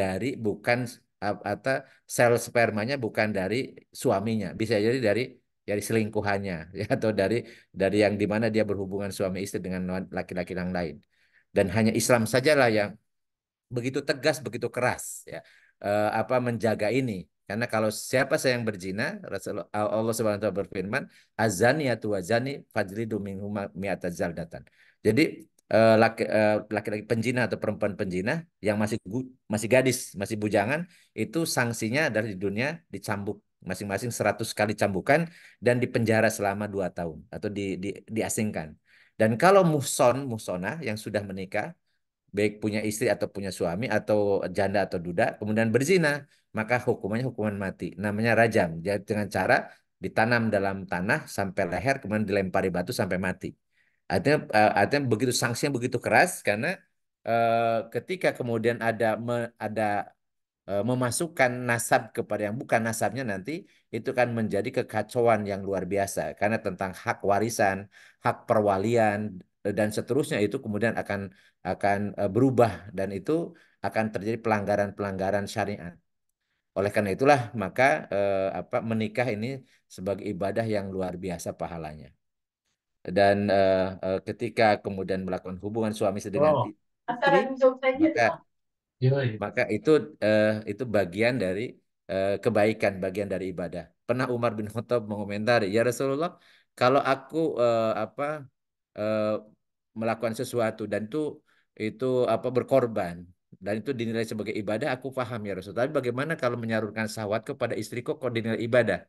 atau sel spermanya bukan dari suaminya, bisa jadi dari selingkuhannya, ya, atau dari yang dimana dia berhubungan suami istri dengan laki-laki yang lain. Dan hanya Islam sajalah yang begitu tegas, begitu keras ya menjaga ini. Karena kalau siapa saya yang berzina, Allah Subhanahu wa taala berfirman, azaniyatu wazani fajlidu minhuma mi'ata zaldatan. Jadi laki-laki penjina atau perempuan penjina yang masih gadis, masih bujangan, itu sanksinya adalah di dunia dicambuk masing-masing 100 kali cambukan dan dipenjara selama 2 tahun atau diasingkan. Dan kalau muhsonah yang sudah menikah baik punya istri atau punya suami atau janda atau duda, kemudian berzina, maka hukumannya hukuman mati. Namanya rajam. Jadi dengan cara ditanam dalam tanah sampai leher, kemudian dilempari batu sampai mati. Artinya begitu sanksinya begitu keras karena ketika kemudian ada memasukkan nasab kepada yang bukan nasabnya nanti itu kan menjadi kekacauan yang luar biasa karena tentang hak warisan, hak perwalian dan seterusnya itu kemudian akan berubah dan itu akan terjadi pelanggaran-pelanggaran syariat. Oleh karena itulah maka menikah ini sebagai ibadah yang luar biasa pahalanya. Dan ketika kemudian melakukan hubungan suami istri dengan Oh, istri, maka maka itu bagian dari kebaikan, bagian dari ibadah. Pernah Umar bin Khattab mengomentari, ya Rasulullah, kalau aku eh, melakukan sesuatu dan itu berkorban dan itu dinilai sebagai ibadah, aku paham ya Rasul. Tapi bagaimana kalau menyalurkan syahwat kepada istriku kok dinilai ibadah?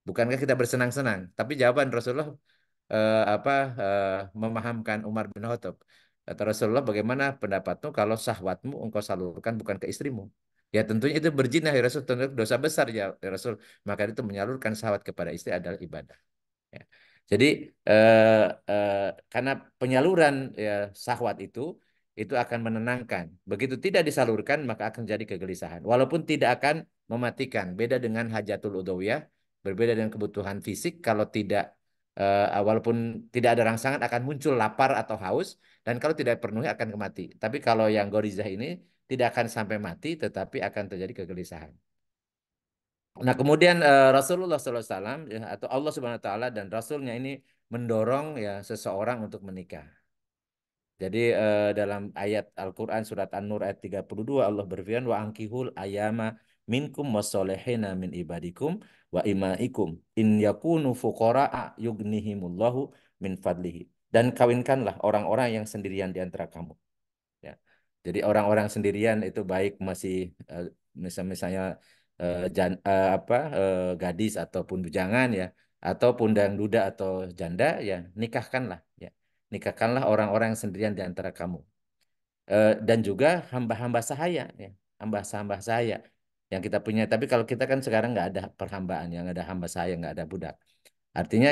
Bukankah kita bersenang-senang? Tapi jawaban Rasulullah eh, apa memahamkan Umar bin Khattab. Kata Rasulullah, bagaimana pendapatmu kalau syahwatmu engkau salurkan bukan ke istrimu? Ya tentunya itu berzina ya Rasul, tentu dosa besar ya Rasul. Maka itu menyalurkan syahwat kepada istri adalah ibadah. Ya. Jadi eh, eh, karena penyaluran ya, syahwat itu akan menenangkan. Begitu tidak disalurkan maka akan jadi kegelisahan. Walaupun tidak akan mematikan. Beda dengan hajatul udhawiyah, berbeda dengan kebutuhan fisik. Kalau tidak walaupun tidak ada rangsangan akan muncul lapar atau haus dan kalau tidak penuhi akan mati. Tapi kalau yang gorizah ini tidak akan sampai mati tetapi akan terjadi kegelisahan. Nah, kemudian Rasulullah SAW ya, atau Allah Subhanahu Wa Taala dan Rasulnya ini mendorong ya seseorang untuk menikah. Jadi dalam ayat Al-Quran surat An-Nur ayat 32 Allah berfirman wa angkihul ayama minkum wasolehina min ibadikum wa imaikum in yakunu fuqara'a yughnihimullahu min fadlihi. Dan kawinkanlah orang-orang yang sendirian di antara kamu. Ya. Jadi orang-orang sendirian itu baik masih misalnya gadis ataupun bujangan ya ataupun yang duda atau janda ya nikahkanlah ya. Nikahkanlah orang-orang yang sendirian di antara kamu. Dan juga hamba-hamba sahaya ya. Hamba-hamba sahaya yang kita punya. Tapi kalau kita kan sekarang nggak ada perhambaan, yang ada hamba sahaya, nggak ada budak. Artinya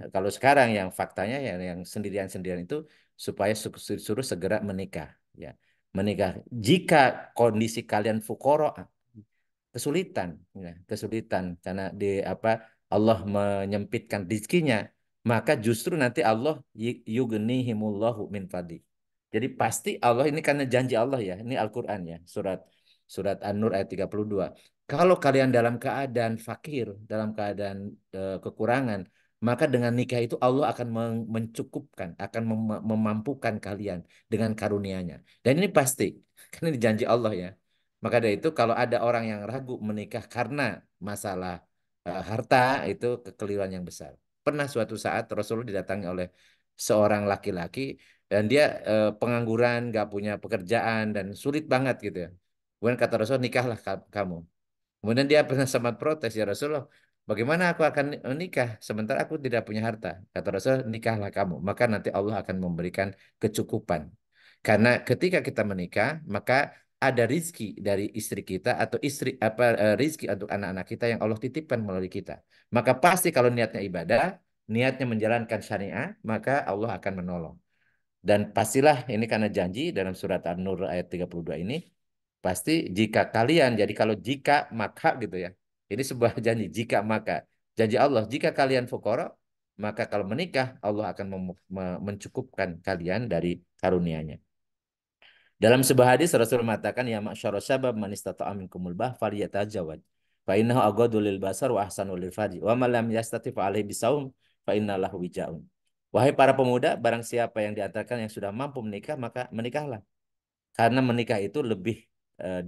kalau sekarang yang faktanya yang sendirian-sendirian itu supaya suruh segera menikah ya. Menikah. Jika kondisi kalian fukoro kesulitan ya, kesulitan karena Allah menyempitkan rezekinya, maka justru nanti Allah yughnihimullahu min fadli. Jadi pasti Allah ini karena janji Allah ya. Ini Al-Qur'an ya, surat surat An-Nur ayat 32. Kalau kalian dalam keadaan fakir, dalam keadaan kekurangan, maka dengan nikah itu Allah akan mencukupkan, akan memampukan kalian dengan karunia-Nya. Dan ini pasti. Karena ini janji Allah ya. Maka dari itu kalau ada orang yang ragu menikah karena masalah harta, itu kekeliruan yang besar. Pernah suatu saat Rasulullah didatangi oleh seorang laki-laki dan dia pengangguran, nggak punya pekerjaan dan sulit banget gitu ya. Kemudian kata Rasul, nikahlah kamu. Kemudian dia pernah sempat protes, ya Rasulullah, bagaimana aku akan menikah sementara aku tidak punya harta? Kata Rasul, nikahlah kamu, maka nanti Allah akan memberikan kecukupan. Karena ketika kita menikah, maka ada rizki dari istri kita atau rizki untuk anak-anak kita yang Allah titipkan melalui kita. Maka pasti kalau niatnya ibadah, niatnya menjalankan syariah, maka Allah akan menolong. Dan pastilah ini karena janji dalam surat An-Nur ayat 32 ini, pasti jika kalian, jadi kalau jika maka gitu ya. Ini sebuah janji, jika maka. Janji Allah, jika kalian fuqara, maka kalau menikah Allah akan mencukupkan kalian dari karunia-Nya. Dalam sebuah hadis Rasul mengatakan, ya ma'syarus syabab man istata'a minkumul ba'ah falyatajawad. Fa innahu aghaddu lil basar wa ahsanu lil farji. Wa man lam yastati fa alaihi bisawm fa innalahu wijaun. Wahai para pemuda, barang siapa yang diantarkan yang sudah mampu menikah, maka menikahlah. Karena menikah itu lebih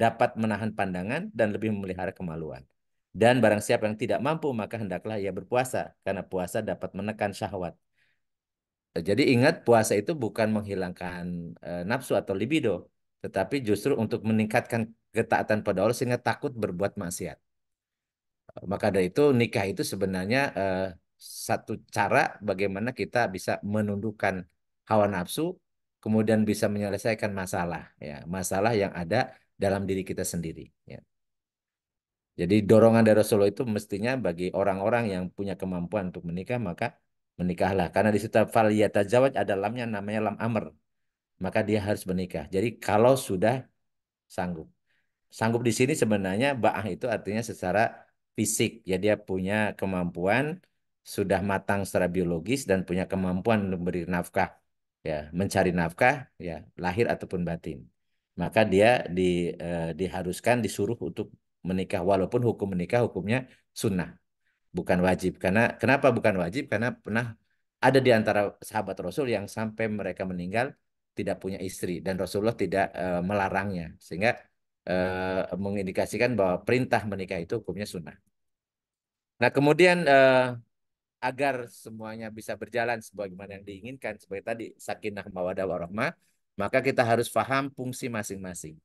dapat menahan pandangan dan lebih memelihara kemaluan. Dan barang siapa yang tidak mampu, maka hendaklah ia berpuasa. Karena puasa dapat menekan syahwat. Jadi ingat, puasa itu bukan menghilangkan nafsu atau libido, tetapi justru untuk meningkatkan ketaatan pada Allah sehingga takut berbuat maksiat. Maka dari itu nikah itu sebenarnya satu cara bagaimana kita bisa menundukkan hawa nafsu, kemudian bisa menyelesaikan masalah, ya, masalah yang ada dalam diri kita sendiri. Ya. Jadi dorongan dari Rasulullah itu mestinya bagi orang-orang yang punya kemampuan untuk menikah, maka menikahlah. Karena di situ fal yatajawaj ada lamnya, namanya lam amr. Maka dia harus menikah. Jadi kalau sudah sanggup. Sanggup di sini sebenarnya ba'ah itu artinya secara fisik. Ya dia punya kemampuan, sudah matang secara biologis dan punya kemampuan untuk beri nafkah. Ya, mencari nafkah, ya lahir ataupun batin. Maka dia diharuskan, disuruh untuk menikah. Walaupun hukum menikah hukumnya sunnah, bukan wajib. Karena kenapa bukan wajib? Karena pernah ada di antara sahabat Rasul yang sampai mereka meninggal tidak punya istri dan Rasulullah tidak melarangnya, sehingga mengindikasikan bahwa perintah menikah itu hukumnya sunnah. Nah, kemudian agar semuanya bisa berjalan sebagaimana yang diinginkan, seperti tadi sakinah mawaddah warahmah, maka kita harus paham fungsi masing-masing.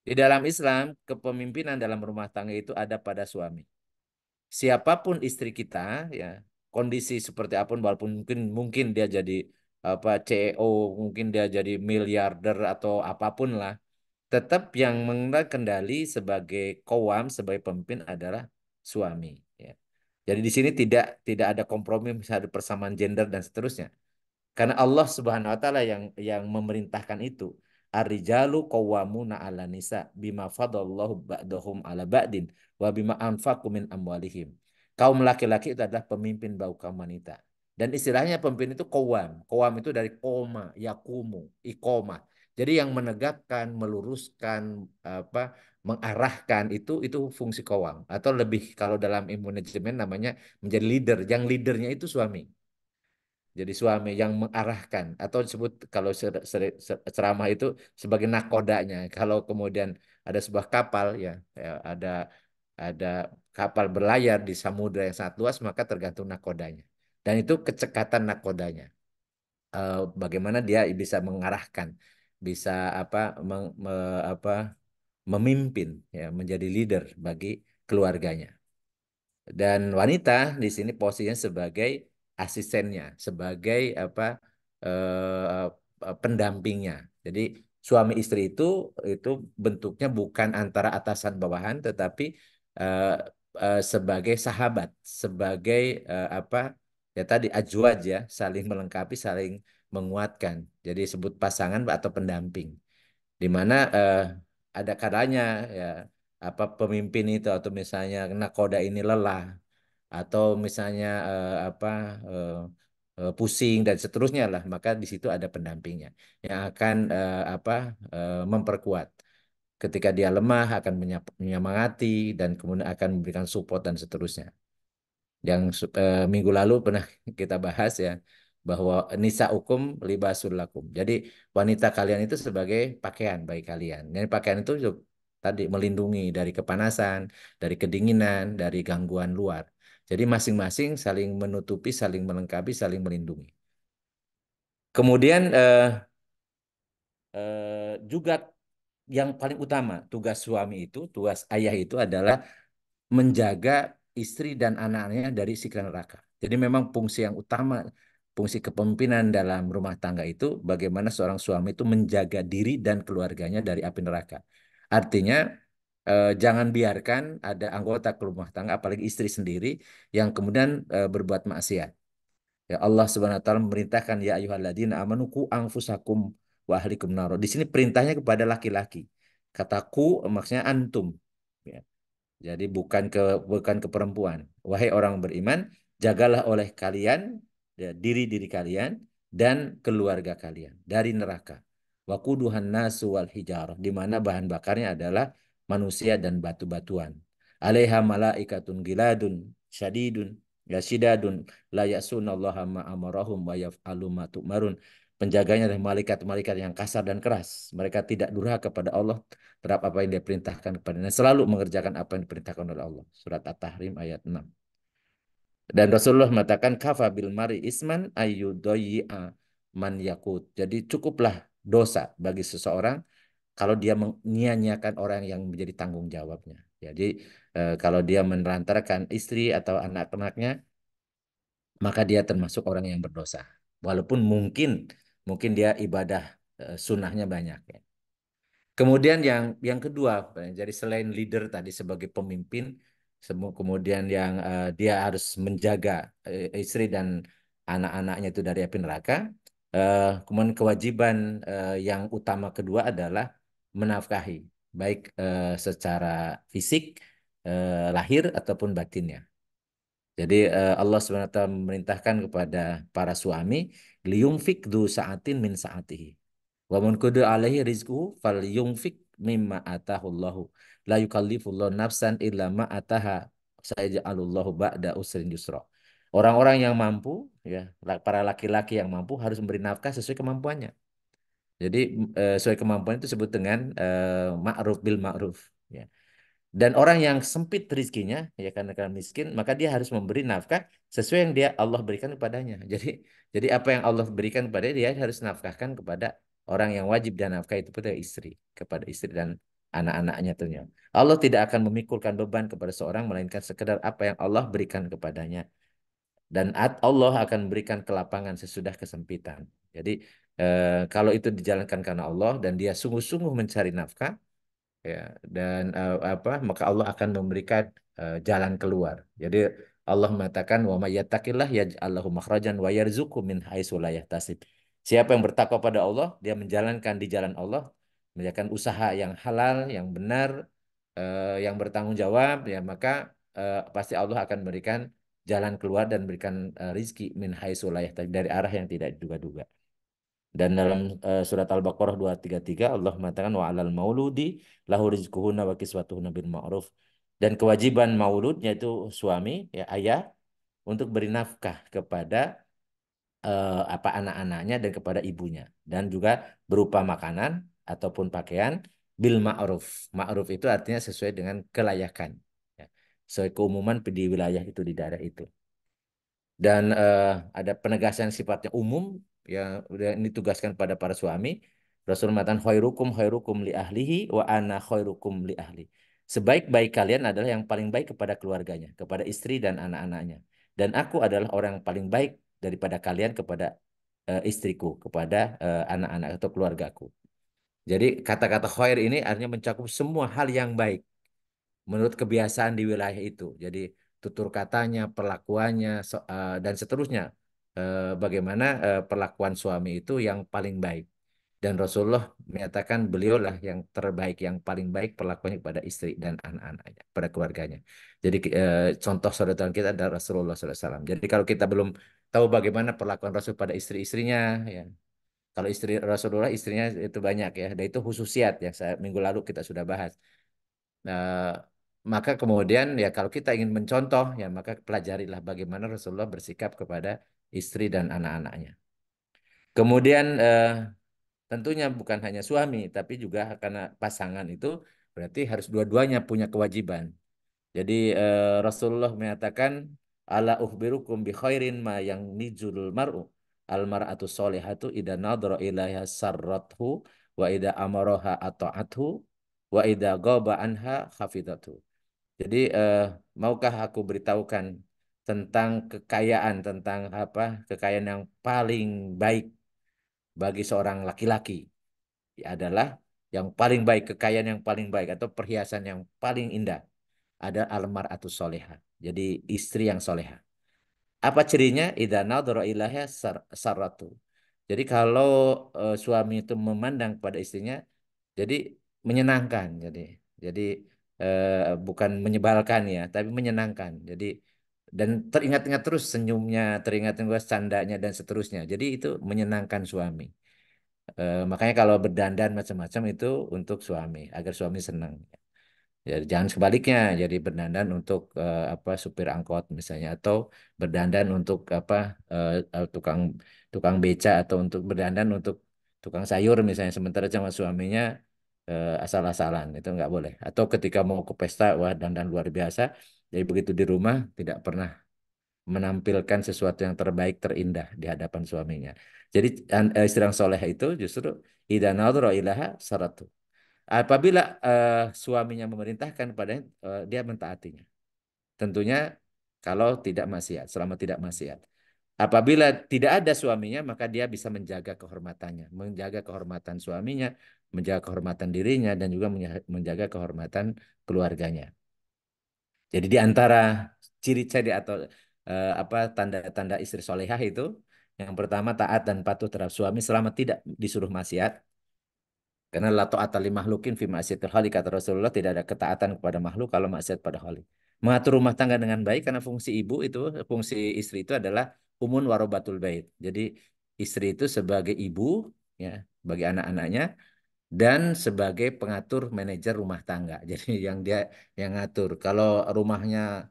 Di dalam Islam, kepemimpinan dalam rumah tangga itu ada pada suami. Siapapun istri kita, ya, kondisi seperti apapun, walaupun mungkin dia jadi apa CEO, mungkin dia jadi miliarder atau apapun lah, tetap yang mengendali sebagai kowam, sebagai pemimpin adalah suami. Ya. Jadi di sini tidak ada kompromi, misalnya ada persamaan gender dan seterusnya. Karena Allah Subhanahu wa taala yang memerintahkan itu. Ar-rijalu qawwamuna 'ala nisa bima fadallahu ba'dahum 'ala ba'din wa bima anfaqu min amwalihim. Kaum laki-laki itu adalah pemimpin bagi kaum wanita. Dan istilahnya pemimpin itu qawwam. Qawwam itu dari koma, yakumu, iqomah. Jadi yang menegakkan, meluruskan, apa, mengarahkan itu fungsi qawwam. Atau lebih kalau dalam ilmu manajemen namanya menjadi leader. Yang leadernya itu suami. Jadi suami yang mengarahkan atau disebut kalau ceramah itu sebagai nakodanya. Kalau kemudian ada sebuah kapal ya, ada kapal berlayar di samudra yang sangat luas maka tergantung nakodanya. Dan itu kecekatan nakodanya. Bagaimana dia bisa mengarahkan, bisa apa apa memimpin ya menjadi leader bagi keluarganya. Dan wanita di sini posisinya sebagai asistennya, sebagai apa pendampingnya. Jadi suami istri itu bentuknya bukan antara atasan bawahan, tetapi eh, sebagai sahabat, sebagai apa ya tadi ajwaj ya, saling melengkapi, saling menguatkan. Jadi sebut pasangan atau pendamping di mana ada kalanya ya apa pemimpin itu atau misalnya nakoda ini lelah atau misalnya eh, pusing dan seterusnya lah maka di situ ada pendampingnya yang akan memperkuat ketika dia lemah akan menyemangati dan kemudian akan memberikan support dan seterusnya yang minggu lalu pernah kita bahas ya bahwa nisaukum libasul lakum. Jadi wanita kalian itu sebagai pakaian bagi kalian. Dan pakaian itu tadi melindungi dari kepanasan, dari kedinginan, dari gangguan luar. Jadi masing-masing saling menutupi, saling melengkapi, saling melindungi. Kemudian juga yang paling utama tugas suami itu, tugas ayah itu adalah menjaga istri dan anak-anaknya dari siksa neraka. Jadi memang fungsi yang utama, fungsi kepemimpinan dalam rumah tangga itu bagaimana seorang suami itu menjaga diri dan keluarganya dari api neraka. Artinya jangan biarkan ada anggota ke rumah tangga, apalagi istri sendiri, yang kemudian berbuat maksiat. Ya Allah Subhanahu wa taala memerintahkan ya ayyuhalladzina amanu qu anfusakum wa ahlikum naro. Di sini perintahnya kepada laki-laki. Kataku maksudnya antum. Ya. Jadi bukan ke perempuan. Wahai orang beriman, jagalah oleh kalian ya, diri-diri kalian dan keluarga kalian dari neraka. Waquduhan nasu wal hijarah, di mana bahan bakarnya adalah manusia dan batu-batuan. Alaiha malaikatun giladun syadidun yasidadun la ya'sunallaha ma amarahum wa yaf'alu ma tu'marun. Penjaganya adalah malaikat-malaikat yang kasar dan keras. Mereka tidak durhaka kepada Allah terhadap apa yang dia perintahkan kepadanya, selalu mengerjakan apa yang diperintahkan oleh Allah. Surat At-Tahrim ayat 6. Dan Rasulullah mengatakan kafa bil mari isman ayyudayyi'a man yakut. Jadi cukuplah dosa bagi seseorang kalau dia menyia-nyiakan orang yang menjadi tanggung jawabnya. Jadi kalau dia menelantarkan istri atau anak-anaknya, maka dia termasuk orang yang berdosa. Walaupun mungkin dia ibadah sunnahnya banyak ya. Kemudian yang kedua, jadi selain leader tadi sebagai pemimpin, kemudian yang dia harus menjaga istri dan anak-anaknya itu dari api neraka. Kemudian kewajiban yang utama kedua adalah menafkahi, baik secara fisik, lahir ataupun batinnya. Jadi Allah SWT memerintahkan kepada para suami, liyumfik du sa'atin min sa'atihi. Wa man qadara alaihi rizquhu falyunfik mimma atahullahu. La yukallifullahu nafsan illa ma ataha. Sayaj'alullahu ba'da usrin yusra. Orang-orang yang mampu, ya, para laki-laki yang mampu harus memberi nafkah sesuai kemampuannya. Jadi sesuai kemampuan itu disebut dengan ma'ruf bil ma'ruf. Ya. Dan orang yang sempit rizkinya, ya karena miskin, maka dia harus memberi nafkah sesuai yang dia Allah berikan kepadanya. Jadi apa yang Allah berikan kepada dia harus nafkahkan kepada orang yang wajib dan nafkah itu pada istri, kepada istri dan anak-anaknya tentunya. Allah tidak akan memikulkan beban kepada seorang melainkan sekedar apa yang Allah berikan kepadanya. Dan Allah akan memberikan kelapangan sesudah kesempitan. Jadi kalau itu dijalankan karena Allah dan dia sungguh-sungguh mencari nafkah, ya dan maka Allah akan memberikan jalan keluar. Jadi Allah mengatakan wa may yattaqillah yaj'al lahu makhrajan wa yarzuqhu min haitsu la yahtasib. Siapa yang bertakwa pada Allah, dia menjalankan di jalan Allah, menjalankan usaha yang halal, yang benar, yang bertanggung jawab, ya maka pasti Allah akan memberikan jalan keluar dan berikan rizki min haitsu la yahtasib, dari arah yang tidak diduga-duga. Dan dalam surat Al-Baqarah 233 Allah mengatakan wa 'alal mauludi lahu rizquhunna wa kiswatuhunna bil ma'ruf. Dan kewajiban maulud yaitu suami ya ayah untuk beri nafkah kepada anak-anaknya dan kepada ibunya dan juga berupa makanan ataupun pakaian bil ma'ruf. Ma'ruf itu artinya sesuai dengan kelayakan. Ya. Sesuai keumuman di wilayah itu di daerah itu. Dan ada penegasan sifatnya umum yang udah ini ditugaskan pada para suami. Rasul mengatakan khairukum khairukum li ahlihi wa ana khairukum li ahli. Sebaik-baik kalian adalah yang paling baik kepada keluarganya, kepada istri dan anak-anaknya. Dan aku adalah orang yang paling baik daripada kalian kepada istriku, kepada anak-anak atau keluargaku. Jadi kata-kata khair ini artinya mencakup semua hal yang baik menurut kebiasaan di wilayah itu. Jadi tutur katanya, perlakuannya, dan seterusnya. Bagaimana perlakuan suami itu yang paling baik. Dan Rasulullah menyatakan beliaulah yang terbaik, yang paling baik perlakuannya kepada istri dan anak-anaknya, pada keluarganya. Jadi contoh saudaraan kita adalah Rasulullah SAW. Jadi kalau kita belum tahu bagaimana perlakuan Rasul pada istri-istrinya, ya. Kalau istri Rasulullah istrinya itu banyak ya, dan itu khususiat yang minggu lalu kita sudah bahas. Nah, maka kemudian ya kalau kita ingin mencontoh ya maka pelajarilah bagaimana Rasulullah bersikap kepada istri dan anak-anaknya. Kemudian tentunya bukan hanya suami, tapi juga karena pasangan itu berarti harus dua-duanya punya kewajiban. Jadi Rasulullah menyatakan ala ukhbirukum bi khairin ma yang nijul mar'u al mar'atu sholihatu idza nadhara ilaiha sarrathu wa idza amaraha ata'athu wa idza ghaba anha hafidhathu. Jadi maukah aku beritahukan tentang kekayaan, tentang apa kekayaan yang paling baik bagi seorang laki-laki adalah yang paling baik, kekayaan yang paling baik atau perhiasan yang paling indah ada almar'atus solehah. Jadi istri yang soleha. Apa cirinya? Idza nadhara ilaiha sarratu. Jadi kalau suami itu memandang pada istrinya, jadi menyenangkan. Jadi bukan menyebalkan ya, tapi menyenangkan. Jadi dan teringat-ingat terus senyumnya, teringat-ingat candanya dan seterusnya. Jadi itu menyenangkan suami. Makanya kalau berdandan macam-macam itu untuk suami, agar suami senang. Ya, jangan sebaliknya, jadi berdandan untuk apa supir angkot misalnya, atau berdandan untuk apa tukang tukang beca, atau untuk berdandan untuk tukang sayur misalnya, sementara sama suaminya asal-asalan, itu nggak boleh. Atau ketika mau ke pesta, wah dandan luar biasa, jadi begitu di rumah tidak pernah menampilkan sesuatu yang terbaik terindah di hadapan suaminya. Jadi istri yang soleh itu justru idza nadhara ilaha saratu. Apabila suaminya memerintahkan padanya, dia mentaatinya. Tentunya kalau tidak maksiat, selama tidak maksiat. Apabila tidak ada suaminya, maka dia bisa menjaga kehormatannya, menjaga kehormatan suaminya, menjaga kehormatan dirinya, dan juga menjaga kehormatan keluarganya. Jadi di antara ciri-ciri atau apa tanda-tanda istri solehah itu, yang pertama taat dan patuh terhadap suami selama tidak disuruh maksiat. Karena la ta'ata li makhlukin fi ma'siyatil khaliq, kata Rasulullah, tidak ada ketaatan kepada makhluk kalau maksiat pada khaliq. Mengatur rumah tangga dengan baik, karena fungsi ibu itu, fungsi istri itu adalah umun warobatul bait. Jadi istri itu sebagai ibu ya bagi anak-anaknya, dan sebagai pengatur manajer rumah tangga. Jadi yang dia yang ngatur. Kalau rumahnya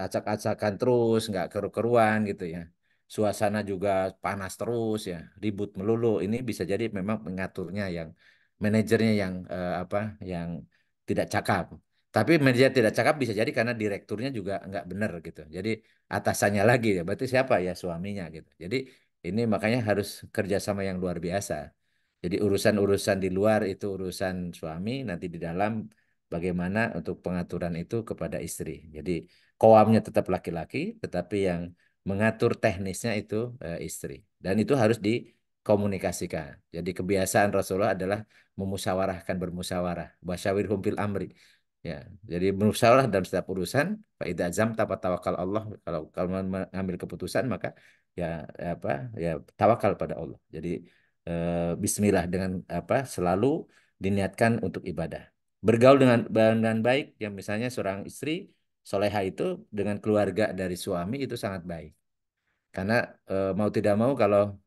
acak-acakan terus, nggak keru-keruan gitu ya. Suasana juga panas terus ya, ribut melulu. Ini bisa jadi memang mengaturnya yang manajernya yang apa yang tidak cakap. Tapi manajer tidak cakap bisa jadi karena direkturnya juga nggak benar gitu. Jadi atasannya lagi ya, berarti siapa ya, suaminya gitu. Jadi ini makanya harus kerjasama yang luar biasa. Jadi urusan-urusan di luar itu urusan suami, nanti di dalam bagaimana untuk pengaturan itu kepada istri. Jadi koamnya tetap laki-laki, tetapi yang mengatur teknisnya itu istri. Dan itu harus dikomunikasikan. Jadi kebiasaan Rasulullah adalah memusyawarahkan, bermusyawarah. Wasyawirhum fil amri. Ya, jadi bermusyawarah dalam setiap urusan. Fa idza azamta fatawakal Allah. Kalau mengambil keputusan maka ya apa ya tawakal pada Allah. Jadi Bismillah dengan apa selalu diniatkan untuk ibadah. Bergaul dengan baik, yang misalnya seorang istri soleha itu dengan keluarga dari suami itu sangat baik. Karena mau tidak mau kalau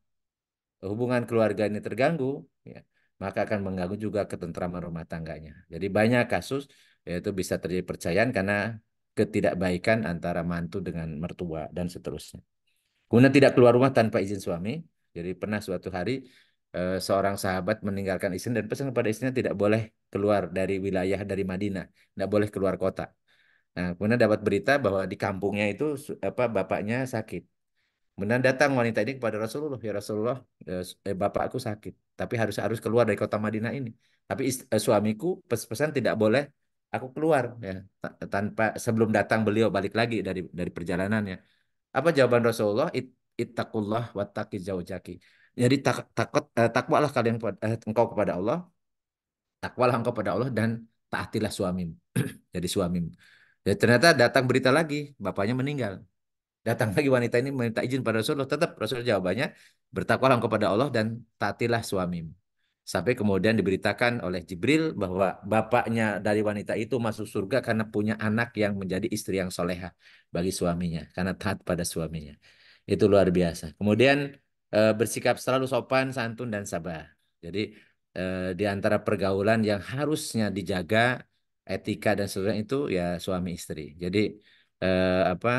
hubungan keluarga ini terganggu, ya, maka akan mengganggu juga ketentraman rumah tangganya. Jadi banyak kasus yaitu bisa terjadi perceraian karena ketidakbaikan antara mantu dengan mertua dan seterusnya. Kemudian tidak keluar rumah tanpa izin suami. Jadi pernah suatu hari seorang sahabat meninggalkan istri dan pesan kepada istrinya tidak boleh keluar dari wilayah dari Madinah, tidak boleh keluar kota. Nah, kemudian dapat berita bahwa di kampungnya itu apa bapaknya sakit. Kemudian datang wanita ini kepada Rasulullah, ya Rasulullah, bapakku sakit, tapi harus harus keluar dari kota Madinah ini. Tapi suamiku pesan tidak boleh aku keluar ya tanpa sebelum datang beliau balik lagi dari perjalanannya. Apa jawaban Rasulullah? Ittaqullah wattaqi zaujaki. Jadi takwalah kalian engkau kepada Allah, takwalah engkau pada Allah dan taatilah suamimu. Jadi suamimu. Ya, ternyata datang berita lagi, bapaknya meninggal. Datang lagi wanita ini meminta izin pada Rasulullah. Tetap Rasulullah jawabannya, bertakwalah engkau pada Allah dan taatilah suamimu. Sampai kemudian diberitakan oleh Jibril bahwa bapaknya dari wanita itu masuk surga karena punya anak yang menjadi istri yang soleha bagi suaminya. Karena taat pada suaminya. Itu luar biasa. Kemudian bersikap selalu sopan, santun, dan sabar. Jadi di antara pergaulan yang harusnya dijaga etika dan sebagainya itu ya suami istri. Jadi apa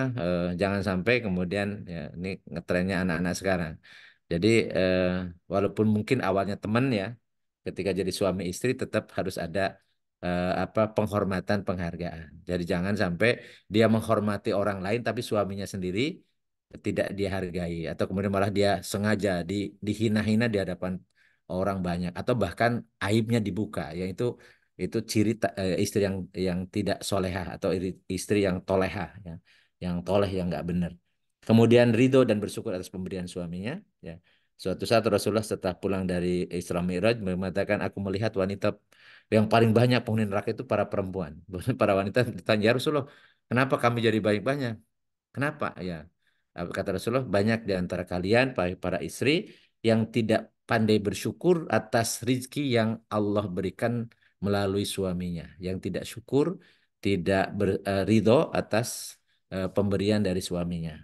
jangan sampai kemudian ya ini ngetrennya anak-anak sekarang. Jadi walaupun mungkin awalnya teman ya, ketika jadi suami istri tetap harus ada apa penghormatan penghargaan. Jadi jangan sampai dia menghormati orang lain tapi suaminya sendiri tidak dihargai atau kemudian malah dia sengaja dihina-hina di hadapan orang banyak atau bahkan aibnya dibuka, yaitu itu ciri istri yang tidak solehah atau istri yang tolehah ya, yang toleh yang nggak benar. Kemudian ridho dan bersyukur atas pemberian suaminya ya. Suatu saat Rasulullah setelah pulang dari Isra Mi'raj mengatakan aku melihat wanita yang paling banyak penghuni neraka itu para perempuan. Para wanita bertanya, "Ya Rasulullah, kenapa kami jadi banyak-banyak?" Kenapa? Ya, kata Rasulullah, banyak di antara kalian, para istri, yang tidak pandai bersyukur atas rizki yang Allah berikan melalui suaminya. Yang tidak syukur, tidak ridho atas pemberian dari suaminya.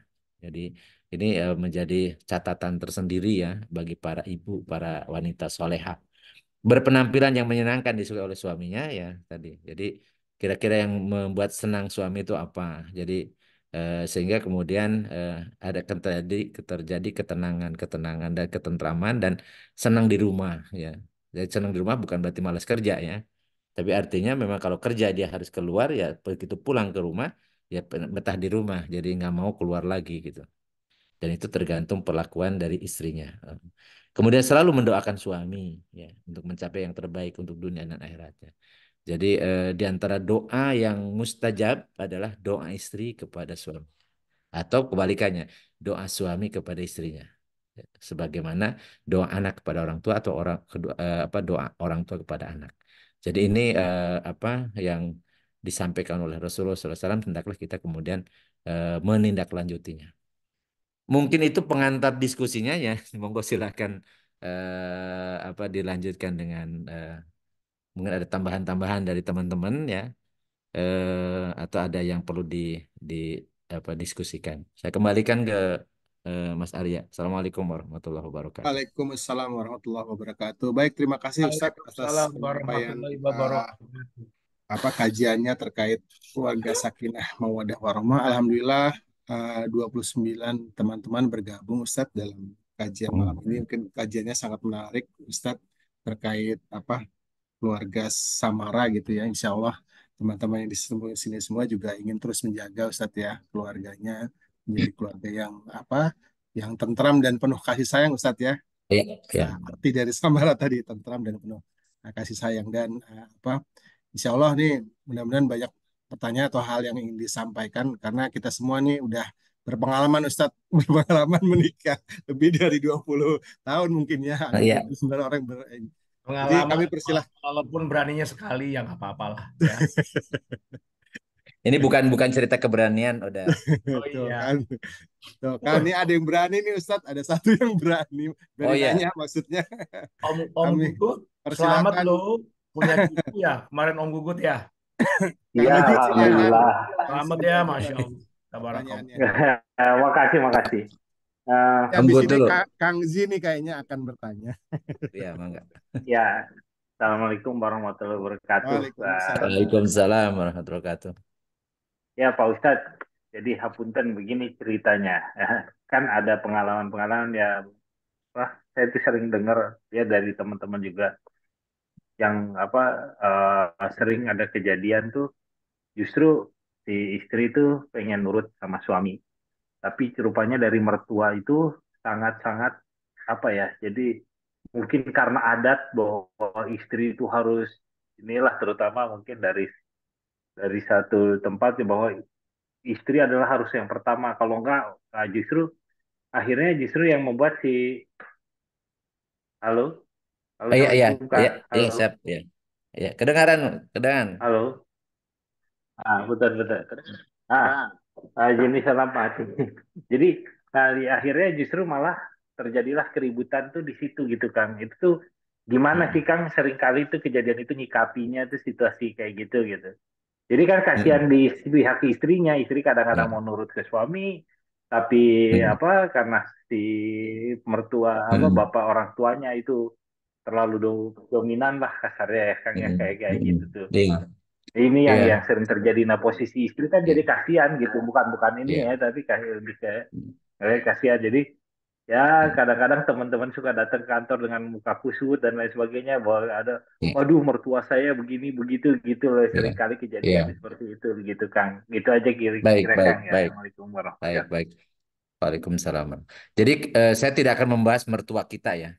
Jadi ini menjadi catatan tersendiri ya bagi para ibu, para wanita soleha berpenampilan yang menyenangkan disukai oleh suaminya ya tadi. Jadi kira-kira yang membuat senang suami itu apa? Jadi sehingga kemudian ada terjadi ketenangan dan ketentraman dan senang di rumah ya. Jadi senang di rumah bukan berarti malas kerja ya. Tapi artinya memang kalau kerja dia harus keluar ya begitu pulang ke rumah ya betah di rumah. Jadi nggak mau keluar lagi gitu. Dan itu tergantung perlakuan dari istrinya. Kemudian selalu mendoakan suami ya untuk mencapai yang terbaik untuk dunia dan akhiratnya. Jadi di antara doa yang mustajab adalah doa istri kepada suami atau kebalikannya doa suami kepada istrinya. Ya, sebagaimana doa anak kepada orang tua atau apa doa orang tua kepada anak. Jadi ini apa yang disampaikan oleh Rasulullah SAW, hendaklah kita kemudian menindaklanjutinya. Mungkin itu pengantar diskusinya ya. Monggo silakan apa dilanjutkan dengan mungkin ada tambahan-tambahan dari teman-teman ya atau ada yang perlu di apa diskusikan. Saya kembalikan ke Mas Arya. Assalamualaikum warahmatullahi wabarakatuh. Waalaikumsalam warahmatullahi wabarakatuh. Baik, terima kasih Ustadz atas Waalaikumsalam penyampaian warahmatullahi wabarakatuh. kajiannya terkait keluarga sakinah mawadah warahmah. Alhamdulillah 29 teman-teman bergabung Ustadz dalam kajian malam ini. Mungkin kajiannya sangat menarik Ustadz terkait keluarga Samara gitu ya. Insya Allah teman-teman yang di sini semua juga ingin terus menjaga Ustadz ya keluarganya menjadi keluarga yang yang tentram dan penuh kasih sayang Ustadz ya. Ya, ya. Arti dari Samara tadi tentram dan penuh kasih sayang dan Insya Allah nih mudah-mudahan banyak pertanyaan atau hal yang ingin disampaikan karena kita semua nih udah berpengalaman Ustadz berpengalaman menikah lebih dari 20 tahun mungkin ya ada Ya. 29 orang jadi Pengalaman, kami persilah walaupun beraninya sekali ya nggak apa-apa lah ya. Ini bukan cerita keberanian, udah. Oh tuh iya. kan tuh kan ini ada yang berani nih Ustadz ada satu yang berani Oh nanya ya, maksudnya Om kami Gugut, selamat persilakan loh punya cucu ya kemarin Om Gugut ya. Kang Iya, Najib silakan alhamdulillah. Selamat langsung ya, saja Masya Allah. Tabarakallah. pertanyaannya. Makasih, makasih. Eh, Yang di Ambut sini dulu. Kang Zini kayaknya akan bertanya. Ya, mangga. ya, Assalamualaikum warahmatullahi wabarakatuh. Waalaikumsalam. Waalaikumsalam warahmatullahi wabarakatuh. Ya, Pak Ustadz, jadi hapunten begini ceritanya. Kan ada pengalaman-pengalaman ya, wah, saya itu sering dengar ya dari teman-teman juga yang sering ada kejadian tuh justru si istri itu pengen nurut sama suami. Tapi rupanya dari mertua itu sangat-sangat apa ya, jadi mungkin karena adat bahwa istri itu harus inilah terutama mungkin dari satu tempat ya bahwa istri adalah harus yang pertama kalau enggak nah justru akhirnya justru yang membuat si halo halo Oh iya, iya, assalamualaikum iya, kak iya, halo siap, ya. Ya, kedengaran, kedengaran. halo betul betul ah jenis salam mati jadi di akhirnya justru malah terjadilah keributan tuh di situ gitu Kang itu tuh gimana sih Mm, Kang seringkali itu kejadian itu nyikapinya tuh situasi kayak gitu gitu jadi kan kasihan mm, di pihak istrinya istri kadang-kadang ya, mau nurut ke suami tapi mm, apa karena si mertua apa mm, bapak orang tuanya itu terlalu dominan lah kasarnya ya Kang ya mm, kayak kayak mm. gitu tuh Iya. Ini yang Iya, sering terjadi. Nah, posisi istri kan jadi iya, kasihan gitu, bukan bukan ini iya. ya, tapi kayak lebih kayak kasihan. Jadi ya kadang-kadang teman-teman suka datang ke kantor dengan muka kusut dan lain sebagainya, bahwa ada, Iya, waduh mertua saya begini begitu gitu loh, iya, sering kali iya. kejadian seperti itu gitu Kang. Gitu aja Baik, kira baik, Kang ya. baik, Assalamualaikum baik, warahmatullahi wabarakatuh. baik. Waalaikumsalam. Jadi saya tidak akan membahas mertua kita ya,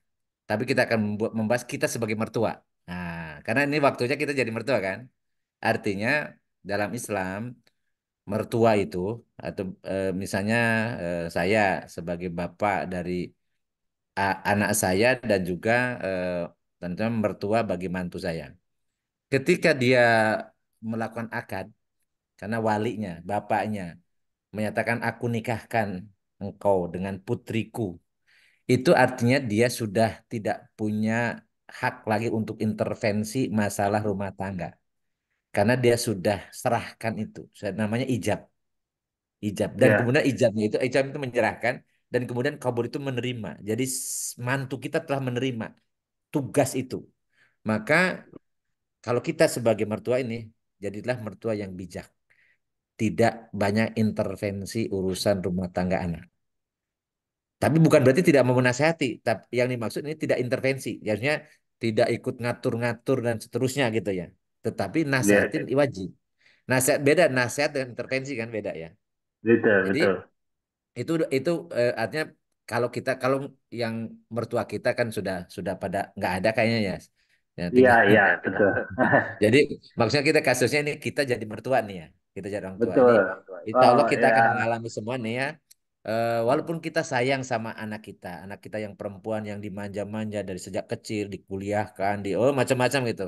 tapi kita akan membahas kita sebagai mertua. Nah, karena ini waktunya kita jadi mertua kan. Artinya dalam Islam mertua itu atau misalnya saya sebagai bapak dari anak saya dan juga tentunya mertua bagi mantu saya. Ketika dia melakukan akad, karena walinya, bapaknya menyatakan aku nikahkan engkau dengan putriku, itu artinya dia sudah tidak punya hak lagi untuk intervensi masalah rumah tangga. Karena dia sudah serahkan itu. Namanya ijab. Ijab. Dan Ya, kemudian ijab itu menyerahkan. Dan kemudian kabul itu menerima. Jadi mantu kita telah menerima tugas itu. Maka kalau kita sebagai mertua ini, jadilah mertua yang bijak. Tidak banyak intervensi urusan rumah tangga anak. Tapi bukan berarti tidak mau menasehati. Tapi yang dimaksud ini tidak intervensi. Jadinya tidak ikut ngatur-ngatur dan seterusnya gitu ya. Tetapi ya, nasihatin wajib. Nasihat beda, nasihat dan intervensi kan beda ya. betul, Jadi betul. itu artinya kalau yang mertua kita kan sudah pada nggak ada kayaknya ya. Ya Iya, tinggal. iya, betul. Jadi maksudnya kita kasusnya ini kita jadi mertua nih ya. Kita jadi orang tua. Ini Betul. insya Oh, Allah kita ya. akan mengalami semua nih ya. Walaupun kita sayang sama anak kita yang perempuan yang dimanja-manja dari sejak kecil, dikuliahkan, oh macam-macam gitu.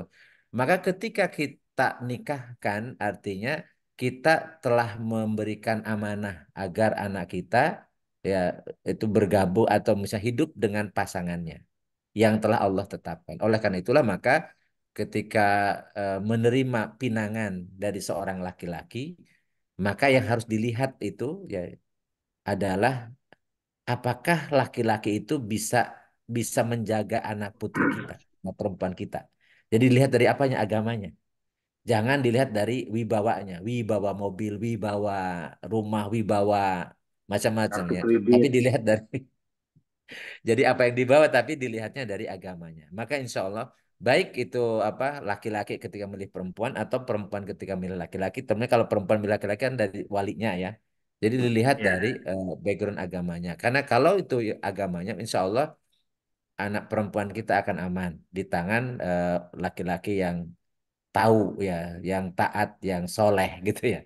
Maka ketika kita nikahkan, artinya kita telah memberikan amanah agar anak kita ya itu bergabung atau misalnya hidup dengan pasangannya yang telah Allah tetapkan. Oleh karena itulah maka ketika menerima pinangan dari seorang laki-laki, maka yang harus dilihat itu ya adalah apakah laki-laki itu bisa bisa menjaga anak putri kita, anak perempuan kita. Jadi dilihat dari apanya agamanya. Jangan dilihat dari wibawanya, wibawa mobil, wibawa rumah, wibawa macam-macam Kartu ya. Tapi kredit. dilihat dari jadi apa yang dibawa tapi dilihatnya dari agamanya. Maka insya Allah baik itu apa laki-laki ketika milih perempuan atau perempuan ketika milih laki-laki. Temennya kalau perempuan milih laki-laki kan dari walinya ya. Jadi dilihat dari Ya, background agamanya. Karena kalau itu agamanya, insya Allah anak perempuan kita akan aman di tangan laki-laki yang tahu ya, yang taat, yang soleh gitu ya.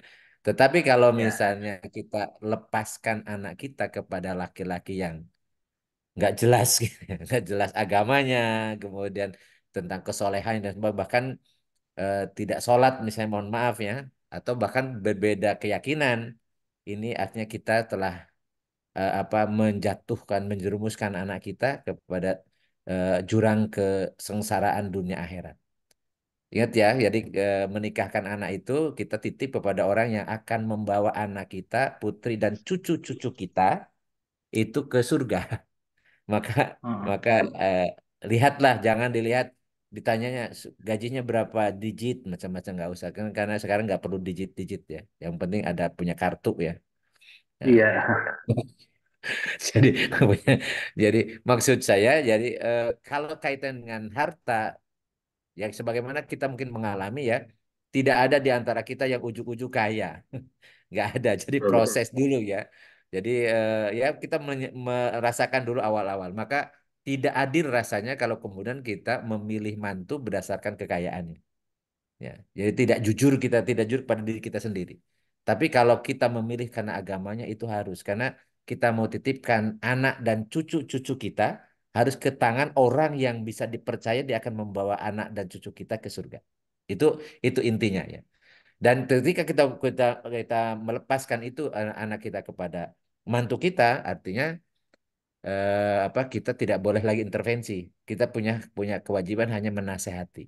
Tetapi kalau ya, misalnya kita lepaskan anak kita kepada laki-laki yang nggak jelas gitu, ya. Nggak jelas agamanya, kemudian tentang kesolehan dan bahkan tidak sholat misalnya mohon maaf ya, atau bahkan berbeda keyakinan. Ini artinya kita telah apa menjatuhkan, menjerumuskan anak kita kepada jurang kesengsaraan dunia akhirat. Ingat ya, jadi menikahkan anak itu kita titip kepada orang yang akan membawa anak kita, putri dan cucu-cucu kita itu ke surga. Maka hmm. maka lihatlah, jangan dilihat ditanyanya gajinya berapa digit macam-macam nggak usah kan karena sekarang nggak perlu digit-digit ya. Yang penting ada punya kartu ya. Nah, Iya, jadi jadi maksud saya jadi kalau kaitan dengan harta yang sebagaimana kita mungkin mengalami ya, tidak ada di antara kita yang ujuk-ujuk kaya. Nggak ada. Jadi betul. proses dulu ya. Jadi ya kita merasakan dulu awal-awal. Maka tidak adil rasanya kalau kemudian kita memilih mantu berdasarkan kekayaannya. Ya, jadi tidak jujur pada diri kita sendiri. Tapi kalau kita memilih karena agamanya itu harus karena kita mau titipkan anak dan cucu-cucu kita harus ke tangan orang yang bisa dipercaya dia akan membawa anak dan cucu kita ke surga. Itu itu intinya ya. Dan ketika kita melepaskan itu anak kita kepada mantu kita, artinya apa kita tidak boleh lagi intervensi. Kita punya punya kewajiban hanya menasehati.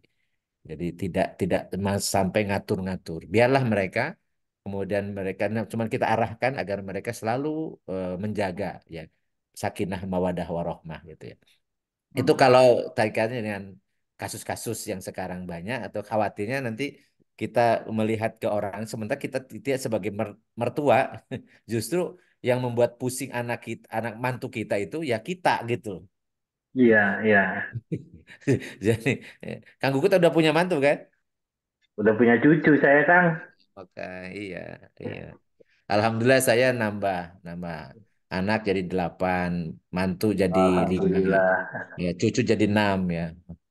Jadi tidak sampai ngatur-ngatur. Biarlah mereka, kemudian mereka cuman kita arahkan agar mereka selalu menjaga ya sakinah mawadah warohmah gitu ya. Itu Hmm. kalau kaitannya dengan kasus-kasus yang sekarang banyak atau khawatirnya nanti kita melihat ke orang, sementara kita tidak sebagai mertua, justru yang membuat pusing anak kita, anak mantu kita itu ya kita gitu. Iya, iya. Jadi, Kang Gugut udah punya mantu kan? Udah punya cucu saya, Kang. Oke, iya, iya. Alhamdulillah saya nambah, nambah anak jadi 8, mantu jadi 5, Alhamdulillah. ya cucu jadi 6 ya.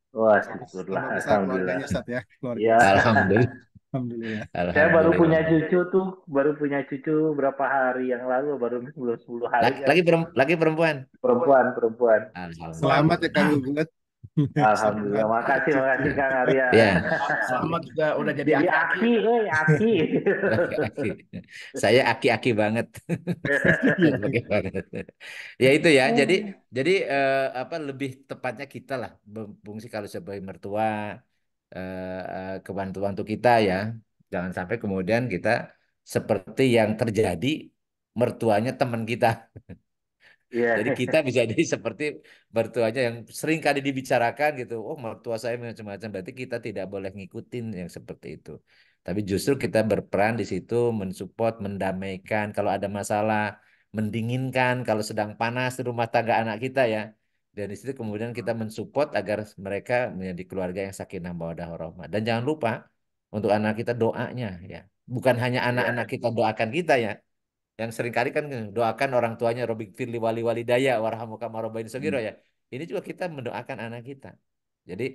Wah, syukurlah. Tambah besar Alhamdulillah. keluarganya Ustaz ya, keluarga Iya. besar. Alhamdulillah, Alhamdulillah. Saya baru punya alhamdulillah. cucu tuh, baru punya cucu berapa hari yang lalu, baru belum 10 hari Laki, kan. lagi, lagi perempuan. Perempuan, perempuan. Selamat ya Kang Alhamdulillah. Gugut. Alhamdulillah. Selamat punya Makasih, cucu. makasih Kang Arya. Ya, Selamat juga udah jadi Jadi aki-aki. aki, aki. aki-aki. Saya aki-aki banget. Iya. Aki banget. Ya itu ya. Jadi apa lebih tepatnya kita lah, Bungsi kalau sebagai mertua ke bantu-bantu kita ya. Jangan sampai kemudian kita seperti yang terjadi mertuanya teman kita. Iya. Jadi kita bisa jadi seperti mertuanya yang sering kali dibicarakan gitu. Oh, mertua saya macam-macam. Berarti kita tidak boleh ngikutin yang seperti itu. Tapi justru kita berperan di situ mensupport, mendamaikan kalau ada masalah, mendinginkan kalau sedang panas di rumah tangga anak kita ya. Dan di situ kemudian kita mensupport agar mereka menjadi keluarga yang sakinah mawaddah warahmah. Dan jangan lupa untuk anak kita doanya ya. Bukan hanya anak-anak Iya. kita doakan kita ya, yang seringkali kan doakan orang tuanya Robik firli wali walidaya warhamu kama rabbayani shaghira ya. Ini juga kita mendoakan anak kita. Jadi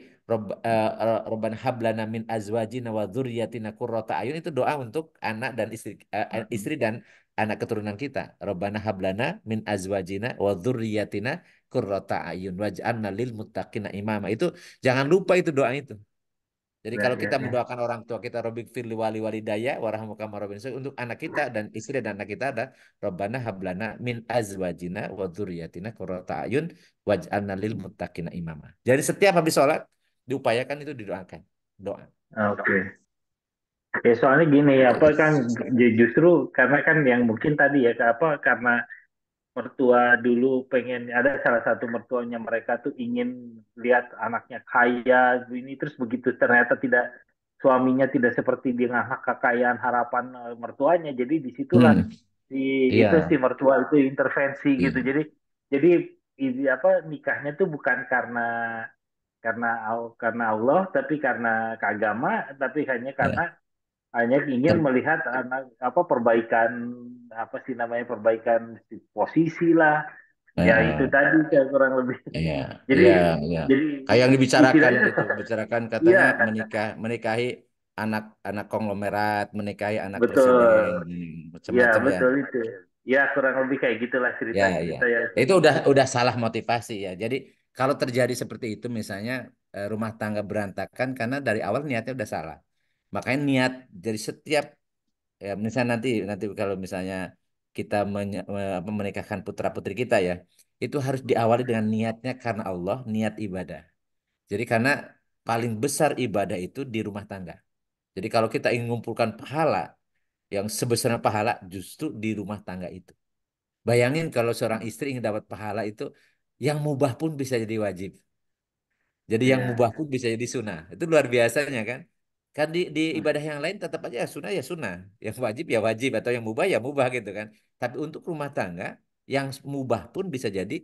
Robbana hablana min azwajina wa dzurriyyatina qurrata ayun itu doa untuk anak dan istri istri dan anak keturunan kita. Robbana hablana min azwajina wa dzurriyyatina qurrata ayun waj'alna lil muttaqina imama. Itu jangan lupa itu doa itu. Jadi Iya, kalau iya, kita iya. mendoakan orang tua kita Robbik firli wali walidaya warhamu kama rabbayani shaghira, untuk anak kita dan istri dan anak kita ada Robbana hablana min azwajina wa dzurriyyatina qurrata ayun waj'alna lil muttaqina imama. Jadi setiap habis sholat diupayakan itu didoakan. Doa. Oke. Ya soalnya gini, Kayak apa gitu. kan justru karena kan yang mungkin tadi ya apa karena mertua dulu pengen ada salah satu mertuanya mereka tuh ingin lihat anaknya kaya ini terus begitu ternyata tidak suaminya tidak seperti dengan kekayaan harapan mertuanya jadi disitulah Hmm, si itu si iya, mertua itu intervensi gitu iya, jadi ini apa nikahnya tuh bukan karena Allah tapi karena keagama tapi hanya karena iya. hanya ingin Ter- melihat anak apa perbaikan apa sih namanya perbaikan posisi lah ya itu eh, tadi kayak kurang lebih iya, jadi iya, iya. jadi Kayak yang dibicarakan istilahnya itu, bicarakan iya katanya menikahi anak konglomerat, menikahi anak presiden, betul ya macam-macam ya. betul itu ya kurang lebih kayak gitulah Ya, cerita ya. cerita yang Itu udah salah motivasi ya. Jadi kalau terjadi seperti itu misalnya rumah tangga berantakan karena dari awal niatnya udah salah. Makanya niat dari setiap ya misalnya nanti nanti kalau misalnya kita menikahkan putra putri kita ya, itu harus diawali dengan niatnya karena Allah, niat ibadah. Jadi karena paling besar ibadah itu di rumah tangga. Jadi kalau kita ingin mengumpulkan pahala yang sebesar pahala justru di rumah tangga itu. Bayangin kalau seorang istri ingin dapat pahala itu, yang mubah pun bisa jadi wajib. Jadi yang ya mubah pun bisa jadi sunnah. Itu luar biasanya kan. Kan di ibadah yang lain tetap aja ya sunnah. Yang wajib ya wajib. Atau yang mubah ya mubah gitu kan. Tapi untuk rumah tangga, yang mubah pun bisa jadi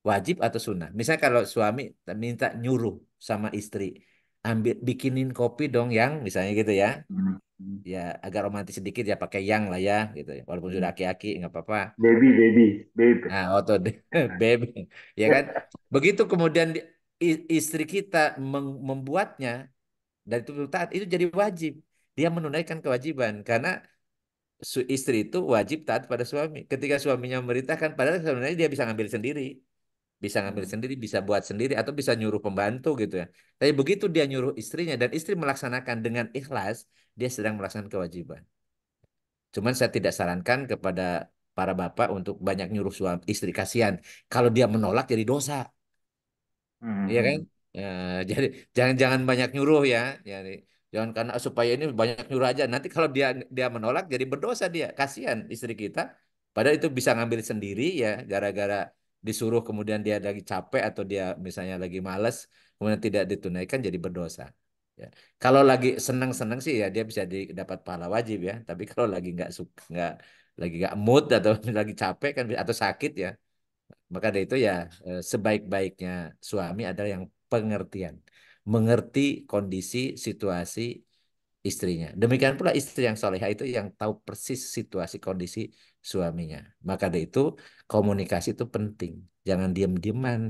wajib atau sunnah. Misalnya kalau suami minta nyuruh sama istri, ambil bikinin kopi dong yang misalnya gitu ya. Ya agak romantis sedikit ya pakai yang lah ya gitu ya. Walaupun sudah aki-aki nggak apa-apa. baby babe Nah, otot baby, ya kan? Begitu kemudian istri kita membuatnya dan itu taat, itu jadi wajib. Dia menunaikan kewajiban karena istri itu wajib taat pada suami. Ketika suaminya memerintahkan, padahal sebenarnya dia bisa ngambil sendiri, bisa ngambil sendiri, bisa buat sendiri atau bisa nyuruh pembantu gitu ya. Tapi begitu dia nyuruh istrinya dan istri melaksanakan dengan ikhlas, dia sedang melaksanakan kewajiban. Cuman saya tidak sarankan kepada para bapak untuk banyak nyuruh suami istri kasihan. Kalau dia menolak jadi dosa, iya kan? Ya, jadi jangan banyak nyuruh ya. Jadi, jangan karena supaya ini banyak nyuruh aja. Nanti kalau dia dia menolak jadi berdosa dia. Kasihan istri kita. Padahal itu bisa ngambil sendiri ya gara-gara disuruh kemudian dia lagi capek atau dia misalnya lagi malas kemudian tidak ditunaikan jadi berdosa. Ya. Kalau lagi senang-senang sih ya dia bisa dapat pahala wajib ya. Tapi kalau lagi nggak suka, lagi nggak mood atau lagi capek kan atau sakit ya, maka dari itu ya sebaik-baiknya suami adalah yang pengertian, mengerti kondisi situasi istrinya. Demikian pula istri yang solehah itu yang tahu persis situasi kondisi suaminya. Maka dari itu komunikasi itu penting. Jangan diam-diaman.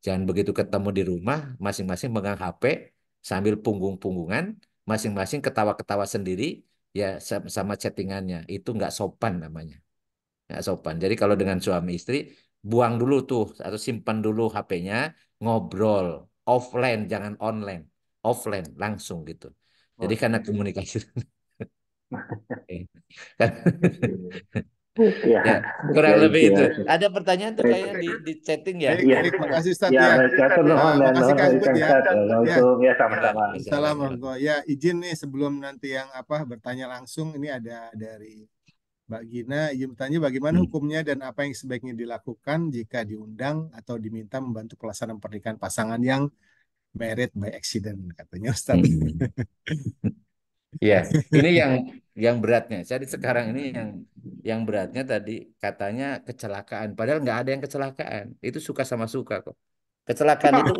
Jangan begitu ketemu di rumah, masing-masing megang HP sambil punggung-punggungan, masing-masing ketawa-ketawa sendiri, ya sama chattingannya. Itu nggak sopan namanya. Nggak sopan. Jadi kalau dengan suami istri, buang dulu tuh atau simpan dulu HP-nya, ngobrol offline, jangan online, offline langsung gitu. Jadi karena Oke. komunikasi kan Ya, ya kurang baik lebih itu. ya. Ada pertanyaan tuh Baik. kayaknya di chatting ya. Baik, Ya, baik. Makasih Ustadz ya ya. baik. Atur nuhun dan Makasih nuhun Kang Ubud Kang ya. Ustaz. Ya. Assalamualaikum. Ya, sama-sama. Salam Waalaikumsalam. Ya, izin nih sebelum nanti yang apa bertanya langsung, ini ada dari Mbak Gina, izin bertanya bagaimana Hmm. hukumnya dan apa yang sebaiknya dilakukan jika diundang atau diminta membantu pelaksanaan pernikahan pasangan yang married by accident, katanya Ustadz. Hmm. Ya, ini yang beratnya. Jadi sekarang ini yang beratnya tadi katanya kecelakaan. Padahal nggak ada yang kecelakaan. Itu suka sama suka kok. Kecelakaan itu,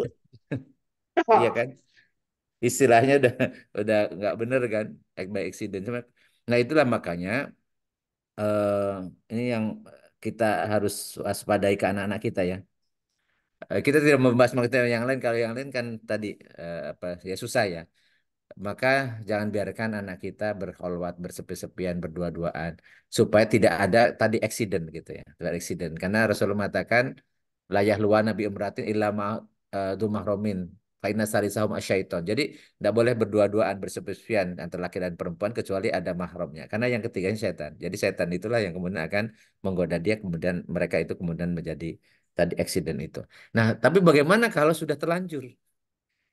iya kan? Istilahnya udah nggak bener kan? Act by accident. Nah itulah makanya eh, ini yang kita harus waspadai ke anak-anak kita ya. Kita tidak membahas materi yang lain. Kalau yang lain kan tadi apa ya susah ya. Maka jangan biarkan anak kita berkholwat, bersepi-sepian, berdua-duaan supaya tidak ada tadi accident gitu ya, tidak accident. Karena Rasulullah mengatakan layah luar nabi umratin illa ma du mahromin fa inna sarisahum asyaiton. Jadi tidak boleh berdua-duaan bersepi-sepian antara laki dan perempuan kecuali ada mahramnya. Karena yang ketiganya setan. Jadi setan itulah yang kemudian akan menggoda dia kemudian mereka itu kemudian menjadi tadi accident itu. Nah, tapi bagaimana kalau sudah terlanjur?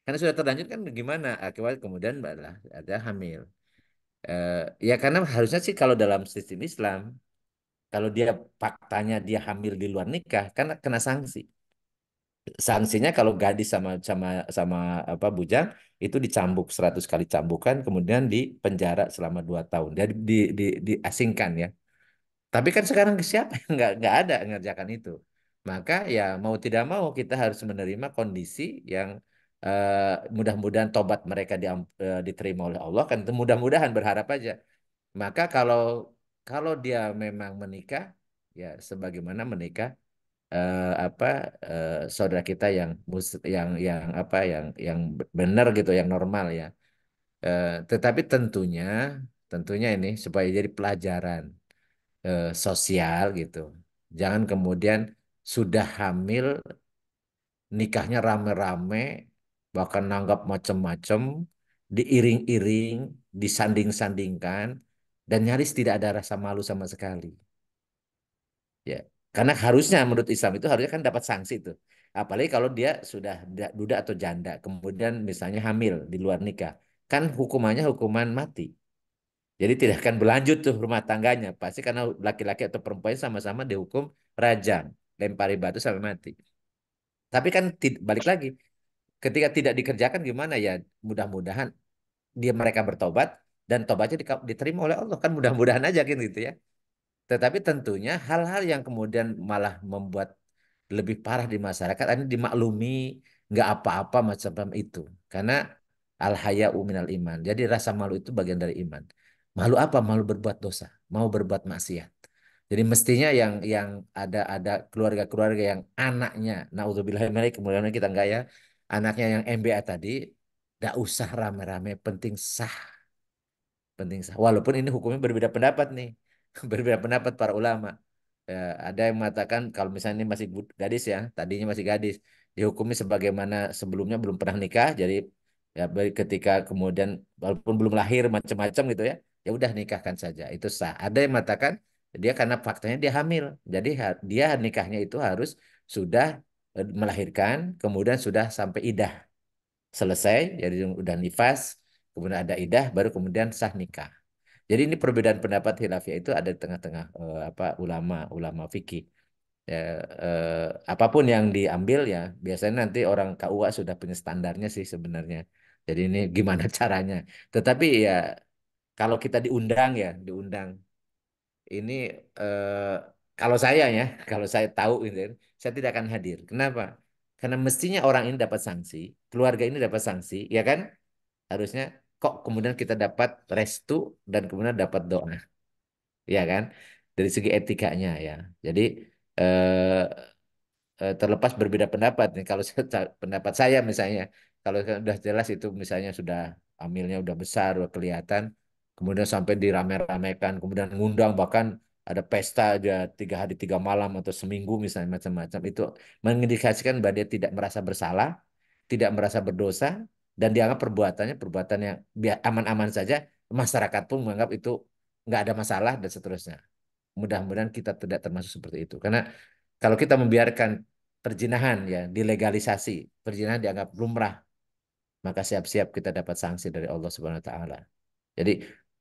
Karena sudah terlanjur kan gimana? Akibat kemudian adalah ada hamil. Eh, ya karena harusnya sih kalau dalam sistem Islam, kalau dia faktanya dia hamil di luar nikah, kan kena sanksi. Sanksinya kalau gadis sama sama sama apa bujang itu dicambuk 100 kali cambukan, kemudian dipenjara selama 2 tahun. Dia diasingkan ya. Tapi kan sekarang siapa yang nggak ada yang ngerjakan itu. Maka ya mau tidak mau kita harus menerima kondisi yang mudah-mudahan tobat mereka diterima oleh Allah kan itu mudah-mudahan berharap aja. Maka kalau kalau dia memang menikah ya sebagaimana menikah apa saudara kita yang yang apa yang benar gitu yang normal ya. Tetapi tentunya ini supaya jadi pelajaran sosial gitu. Jangan kemudian sudah hamil, nikahnya rame-rame, bahkan nanggap macam-macam, diiring-iring, disanding-sandingkan, dan nyaris tidak ada rasa malu sama sekali. Ya, karena harusnya menurut Islam itu harusnya kan dapat sanksi itu. Apalagi kalau dia sudah duda atau janda, kemudian misalnya hamil di luar nikah, kan hukumannya hukuman mati. Jadi tidak akan berlanjut tuh rumah tangganya. Pasti karena laki-laki atau perempuan sama-sama dihukum rajam, lempari batu sampai mati. Tapi kan balik lagi, ketika tidak dikerjakan gimana ya? Mudah-mudahan dia mereka bertobat dan tobatnya diterima oleh Allah kan mudah-mudahan aja kan gitu ya. Tetapi tentunya hal-hal yang kemudian malah membuat lebih parah di masyarakat ini dimaklumi nggak apa-apa macam itu karena al haya'u minal iman. Jadi rasa malu itu bagian dari iman. Malu apa? Malu berbuat dosa, mau berbuat maksiat. Jadi mestinya yang ada keluarga-keluarga yang anaknya naudzubillah kemudian kita enggak ya anaknya yang MBA tadi enggak usah rame-rame penting sah penting sah. Walaupun ini hukumnya berbeda pendapat nih. Berbeda pendapat para ulama. Ya, ada yang mengatakan kalau misalnya ini masih gadis ya, tadinya masih gadis, dihukumi sebagaimana sebelumnya belum pernah nikah, jadi ya ketika kemudian walaupun belum lahir macam-macam gitu ya, ya udah nikahkan saja, itu sah. Ada yang mengatakan dia karena faktanya dia hamil, jadi dia nikahnya itu harus sudah melahirkan, kemudian sudah sampai idah selesai, jadi udah nifas, kemudian ada idah, baru kemudian sah nikah. Jadi ini perbedaan pendapat khilafiyah itu ada di tengah-tengah apa ulama fikih. Ya, apapun yang diambil ya biasanya nanti orang KUA sudah punya standarnya sih sebenarnya. Jadi ini gimana caranya? Tetapi ya kalau kita diundang ya, diundang ini kalau saya ya, kalau saya tahu gitu, ya, saya tidak akan hadir. Kenapa? Karena mestinya orang ini dapat sanksi, keluarga ini dapat sanksi, ya kan? Harusnya kok kemudian kita dapat restu dan kemudian dapat doa, ya kan? Dari segi etikanya ya. Jadi eh, terlepas berbeda pendapat nih. Kalau pendapat saya misalnya, kalau sudah jelas itu misalnya sudah hamilnya udah besar, udah kelihatan, kemudian sampai dirame-ramekan, kemudian ngundang bahkan ada pesta aja 3 hari 3 malam atau seminggu misalnya macam-macam itu mengindikasikan bahwa dia tidak merasa bersalah, tidak merasa berdosa, dan dianggap perbuatannya perbuatan yang aman-aman saja, masyarakat pun menganggap itu nggak ada masalah dan seterusnya. Mudah-mudahan kita tidak termasuk seperti itu. Karena kalau kita membiarkan perzinahan ya dilegalisasi, perzinahan dianggap lumrah, maka siap-siap kita dapat sanksi dari Allah Subhanahu wa taala. Jadi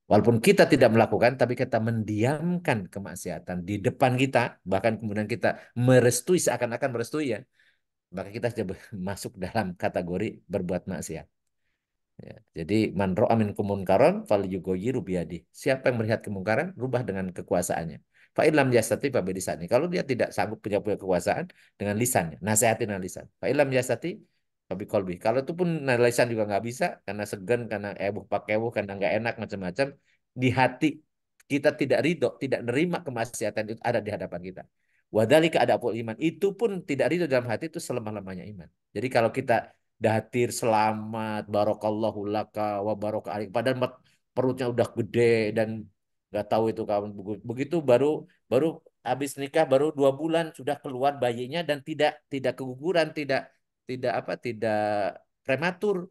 walaupun kita tidak melakukan tapi kita mendiamkan kemaksiatan di depan kita, bahkan kemudian kita merestui seakan-akan merestui ya, maka kita sudah masuk dalam kategori berbuat maksiat. Ya, jadi man ra'a minkum munkaran falyughayyiru biyadihi. Siapa yang melihat kemungkaran, rubah dengan kekuasaannya. Fa illam yastati fa bilisani. Kalau dia tidak sanggup punya kekuasaan dengan lisannya, nasihatin dengan lisan. Fa illam yastati fa biqalbi. Kalau itu pun lisan juga nggak bisa karena segan, karena ebuh pakewuh, karena nggak enak macam-macam, di hati kita tidak ridho, tidak nerima kemaksiatan itu ada di hadapan kita. Wadhalika ada iman. Itu pun tidak ridho dalam hati itu selemah-lemahnya iman. Jadi kalau kita dahatir selamat barokallahu laka wa baraka alik padahal perutnya udah gede dan nggak tahu itu kawan begitu baru baru habis nikah baru 2 bulan sudah keluar bayinya dan tidak keguguran tidak apa tidak prematur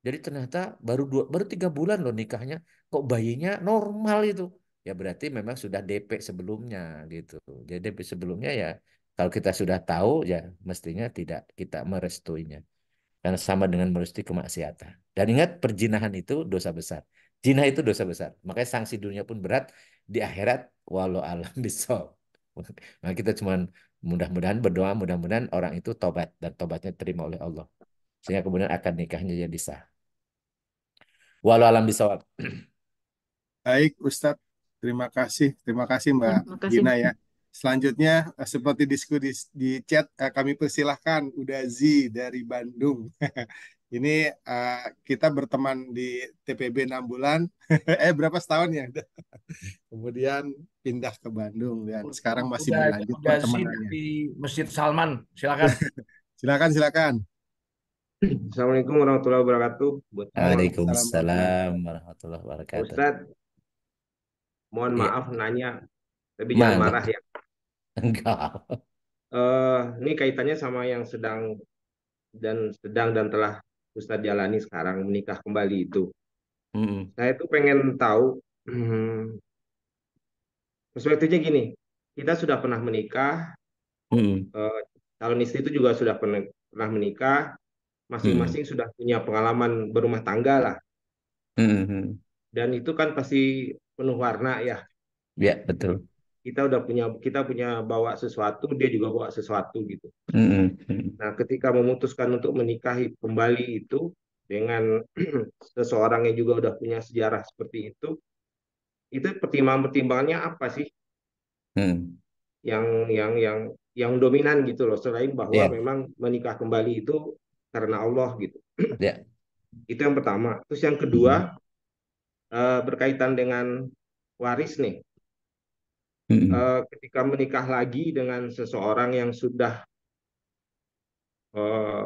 jadi ternyata baru 3 bulan loh nikahnya kok bayinya normal itu ya berarti memang sudah DP sebelumnya gitu jadi DP sebelumnya ya kalau kita sudah tahu ya mestinya tidak kita merestuinya karena sama dengan merestui kemaksiatan. Dan ingat perzinahan itu dosa besar. Zina itu dosa besar. Makanya sanksi dunia pun berat di akhirat walau alam bisawab. Nah, kita cuma mudah-mudahan berdoa mudah-mudahan orang itu tobat dan tobatnya terima oleh Allah. Sehingga kemudian akan nikahnya jadi sah. Walau alam bisawab. Baik, Ustadz. Terima kasih Mbak Terima kasih. Gina ya. Selanjutnya, seperti diskusi di chat, kami persilahkan Udah Z dari Bandung. Ini kita berteman di TPB 6 bulan, berapa setahun ya? Kemudian pindah ke Bandung dan sekarang masih berlanjut Udah sih pertemanannya. di Masjid Salman, silakan. Silakan, silakan. Assalamualaikum warahmatullahi wabarakatuh. Buat semua. Waalaikumsalam Waalaikumsalam warahmatullahi wabarakatuh. Ustadz, mohon Iya. maaf nanya, tapi jangan Mana? marah ya. Enggak. Ini kaitannya sama yang sedang dan telah Ustadz jalani sekarang menikah kembali itu. Mm-mm. Saya tuh pengen tahu perspektifnya gini. Kita sudah pernah menikah, Mm-mm. calon istri itu juga sudah pernah menikah, Mm-mm. masing-masing sudah punya pengalaman berumah tangga lah. Mm-mm. Dan itu kan pasti penuh warna ya. Ya, betul. Kita punya bawa sesuatu, dia juga bawa sesuatu gitu. Mm-mm. Nah, ketika memutuskan untuk menikahi kembali itu dengan seseorang yang juga udah punya sejarah seperti itu pertimbangan-pertimbangannya apa sih Mm. yang dominan gitu loh, selain bahwa Ya, memang menikah kembali itu karena Allah gitu. ya. Itu yang pertama. Terus yang kedua berkaitan dengan waris nih. Mm-mm. Ketika menikah lagi dengan seseorang yang sudah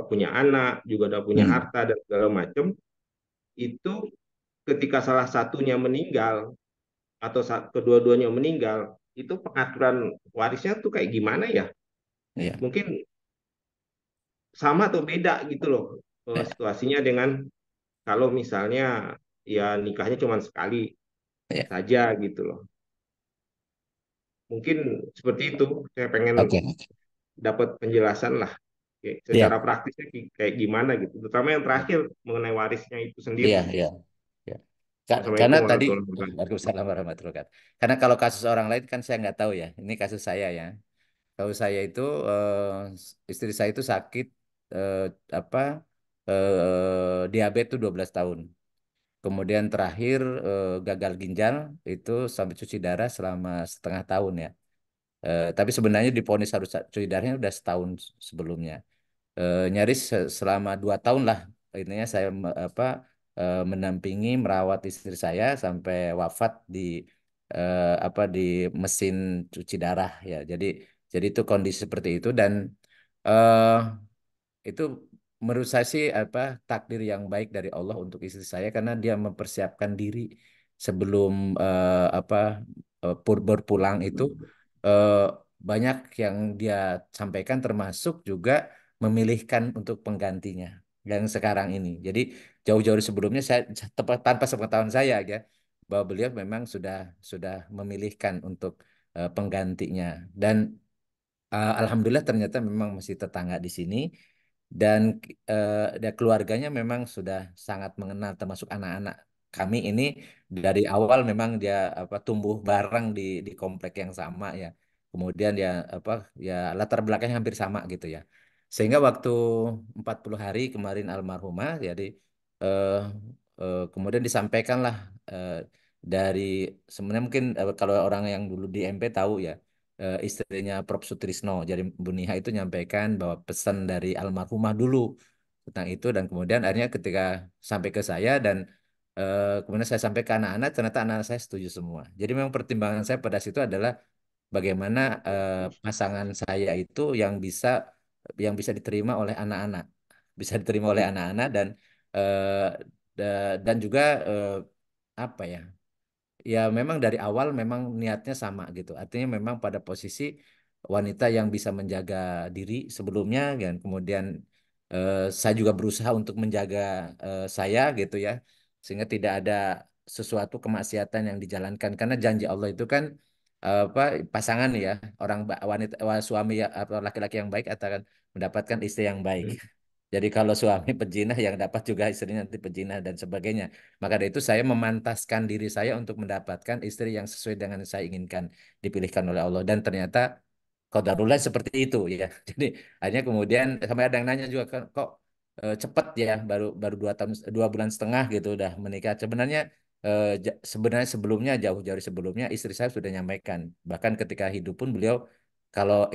punya anak, juga udah punya Mm. harta dan segala macam, itu ketika salah satunya meninggal atau kedua-duanya meninggal, itu pengaturan warisnya tuh kayak gimana ya? Ya, Mungkin sama atau beda gitu loh ya, situasinya dengan kalau misalnya ya nikahnya cuma sekali ya. saja gitu loh. Mungkin seperti itu. Saya pengen Oke. dapat penjelasan lah. Oke, secara Ya, praktisnya kayak gimana gitu. Terutama yang ya, terakhir mengenai warisnya itu ya, sendiri. ya. Ya. Karena Assalamualaikum tadi, warahmatullahi wabarakatuh. Waalaikumsalam warahmatullahi wabarakatuh. Karena kalau kasus orang lain kan saya nggak tahu ya. Ini kasus saya ya. Kalau saya itu istri saya itu sakit eh, apa diabetes itu 12 tahun. Kemudian terakhir gagal ginjal itu sampai cuci darah selama setengah tahun ya. Tapi sebenarnya divonis harus cuci darahnya udah setahun sebelumnya. Nyaris selama 2 tahun lah intinya saya menampingi merawat istri saya sampai wafat di di mesin cuci darah ya. Jadi itu kondisi seperti itu dan eh, itu menurut saya sih takdir yang baik dari Allah untuk istri saya karena dia mempersiapkan diri sebelum berpulang itu eh, banyak yang dia sampaikan termasuk juga memilihkan untuk penggantinya yang sekarang ini. Jadi jauh-jauh sebelumnya saya tanpa sepengetahuan saya ya bahwa beliau memang sudah memilihkan untuk penggantinya dan alhamdulillah ternyata memang masih tetangga di sini dan keluarganya memang sudah sangat mengenal termasuk anak-anak kami ini dari awal memang dia tumbuh bareng di komplek yang sama ya. Kemudian ya ya latar belakangnya hampir sama gitu ya. Sehingga waktu 40 hari kemarin almarhumah jadi eh, kemudian disampaikanlah eh, dari sebenarnya mungkin kalau orang yang dulu di MP tahu ya istrinya Prof. Sutrisno. Jadi Bu Niha itu nyampaikan bahwa pesan dari almarhumah dulu tentang itu dan kemudian akhirnya ketika sampai ke saya dan kemudian saya sampai ke anak-anak ternyata anak-anak saya setuju semua. Jadi memang pertimbangan saya pada situ adalah bagaimana pasangan saya itu yang bisa diterima oleh anak-anak, bisa diterima oleh anak-anak eh, dan juga apa ya? Ya memang dari awal memang niatnya sama gitu. Artinya memang pada posisi wanita yang bisa menjaga diri sebelumnya dan kemudian saya juga berusaha untuk menjaga saya gitu ya. Sehingga tidak ada sesuatu kemaksiatan yang dijalankan karena janji Allah itu kan apa pasangan ya, wanita suami ya atau laki-laki yang baik akan mendapatkan istri yang baik. Jadi kalau suami pejinah yang dapat juga istrinya nanti pejinah dan sebagainya. Maka dari itu saya memantaskan diri saya untuk mendapatkan istri yang sesuai dengan yang saya inginkan dipilihkan oleh Allah. Dan ternyata qadarullah seperti itu ya. Jadi hanya kemudian sampai ada yang nanya juga kok cepat ya baru baru 2 tahun 2 bulan setengah gitu udah menikah. Sebenarnya sebelumnya jauh-jauh sebelumnya istri saya sudah nyampaikan. Bahkan ketika hidup pun beliau kalau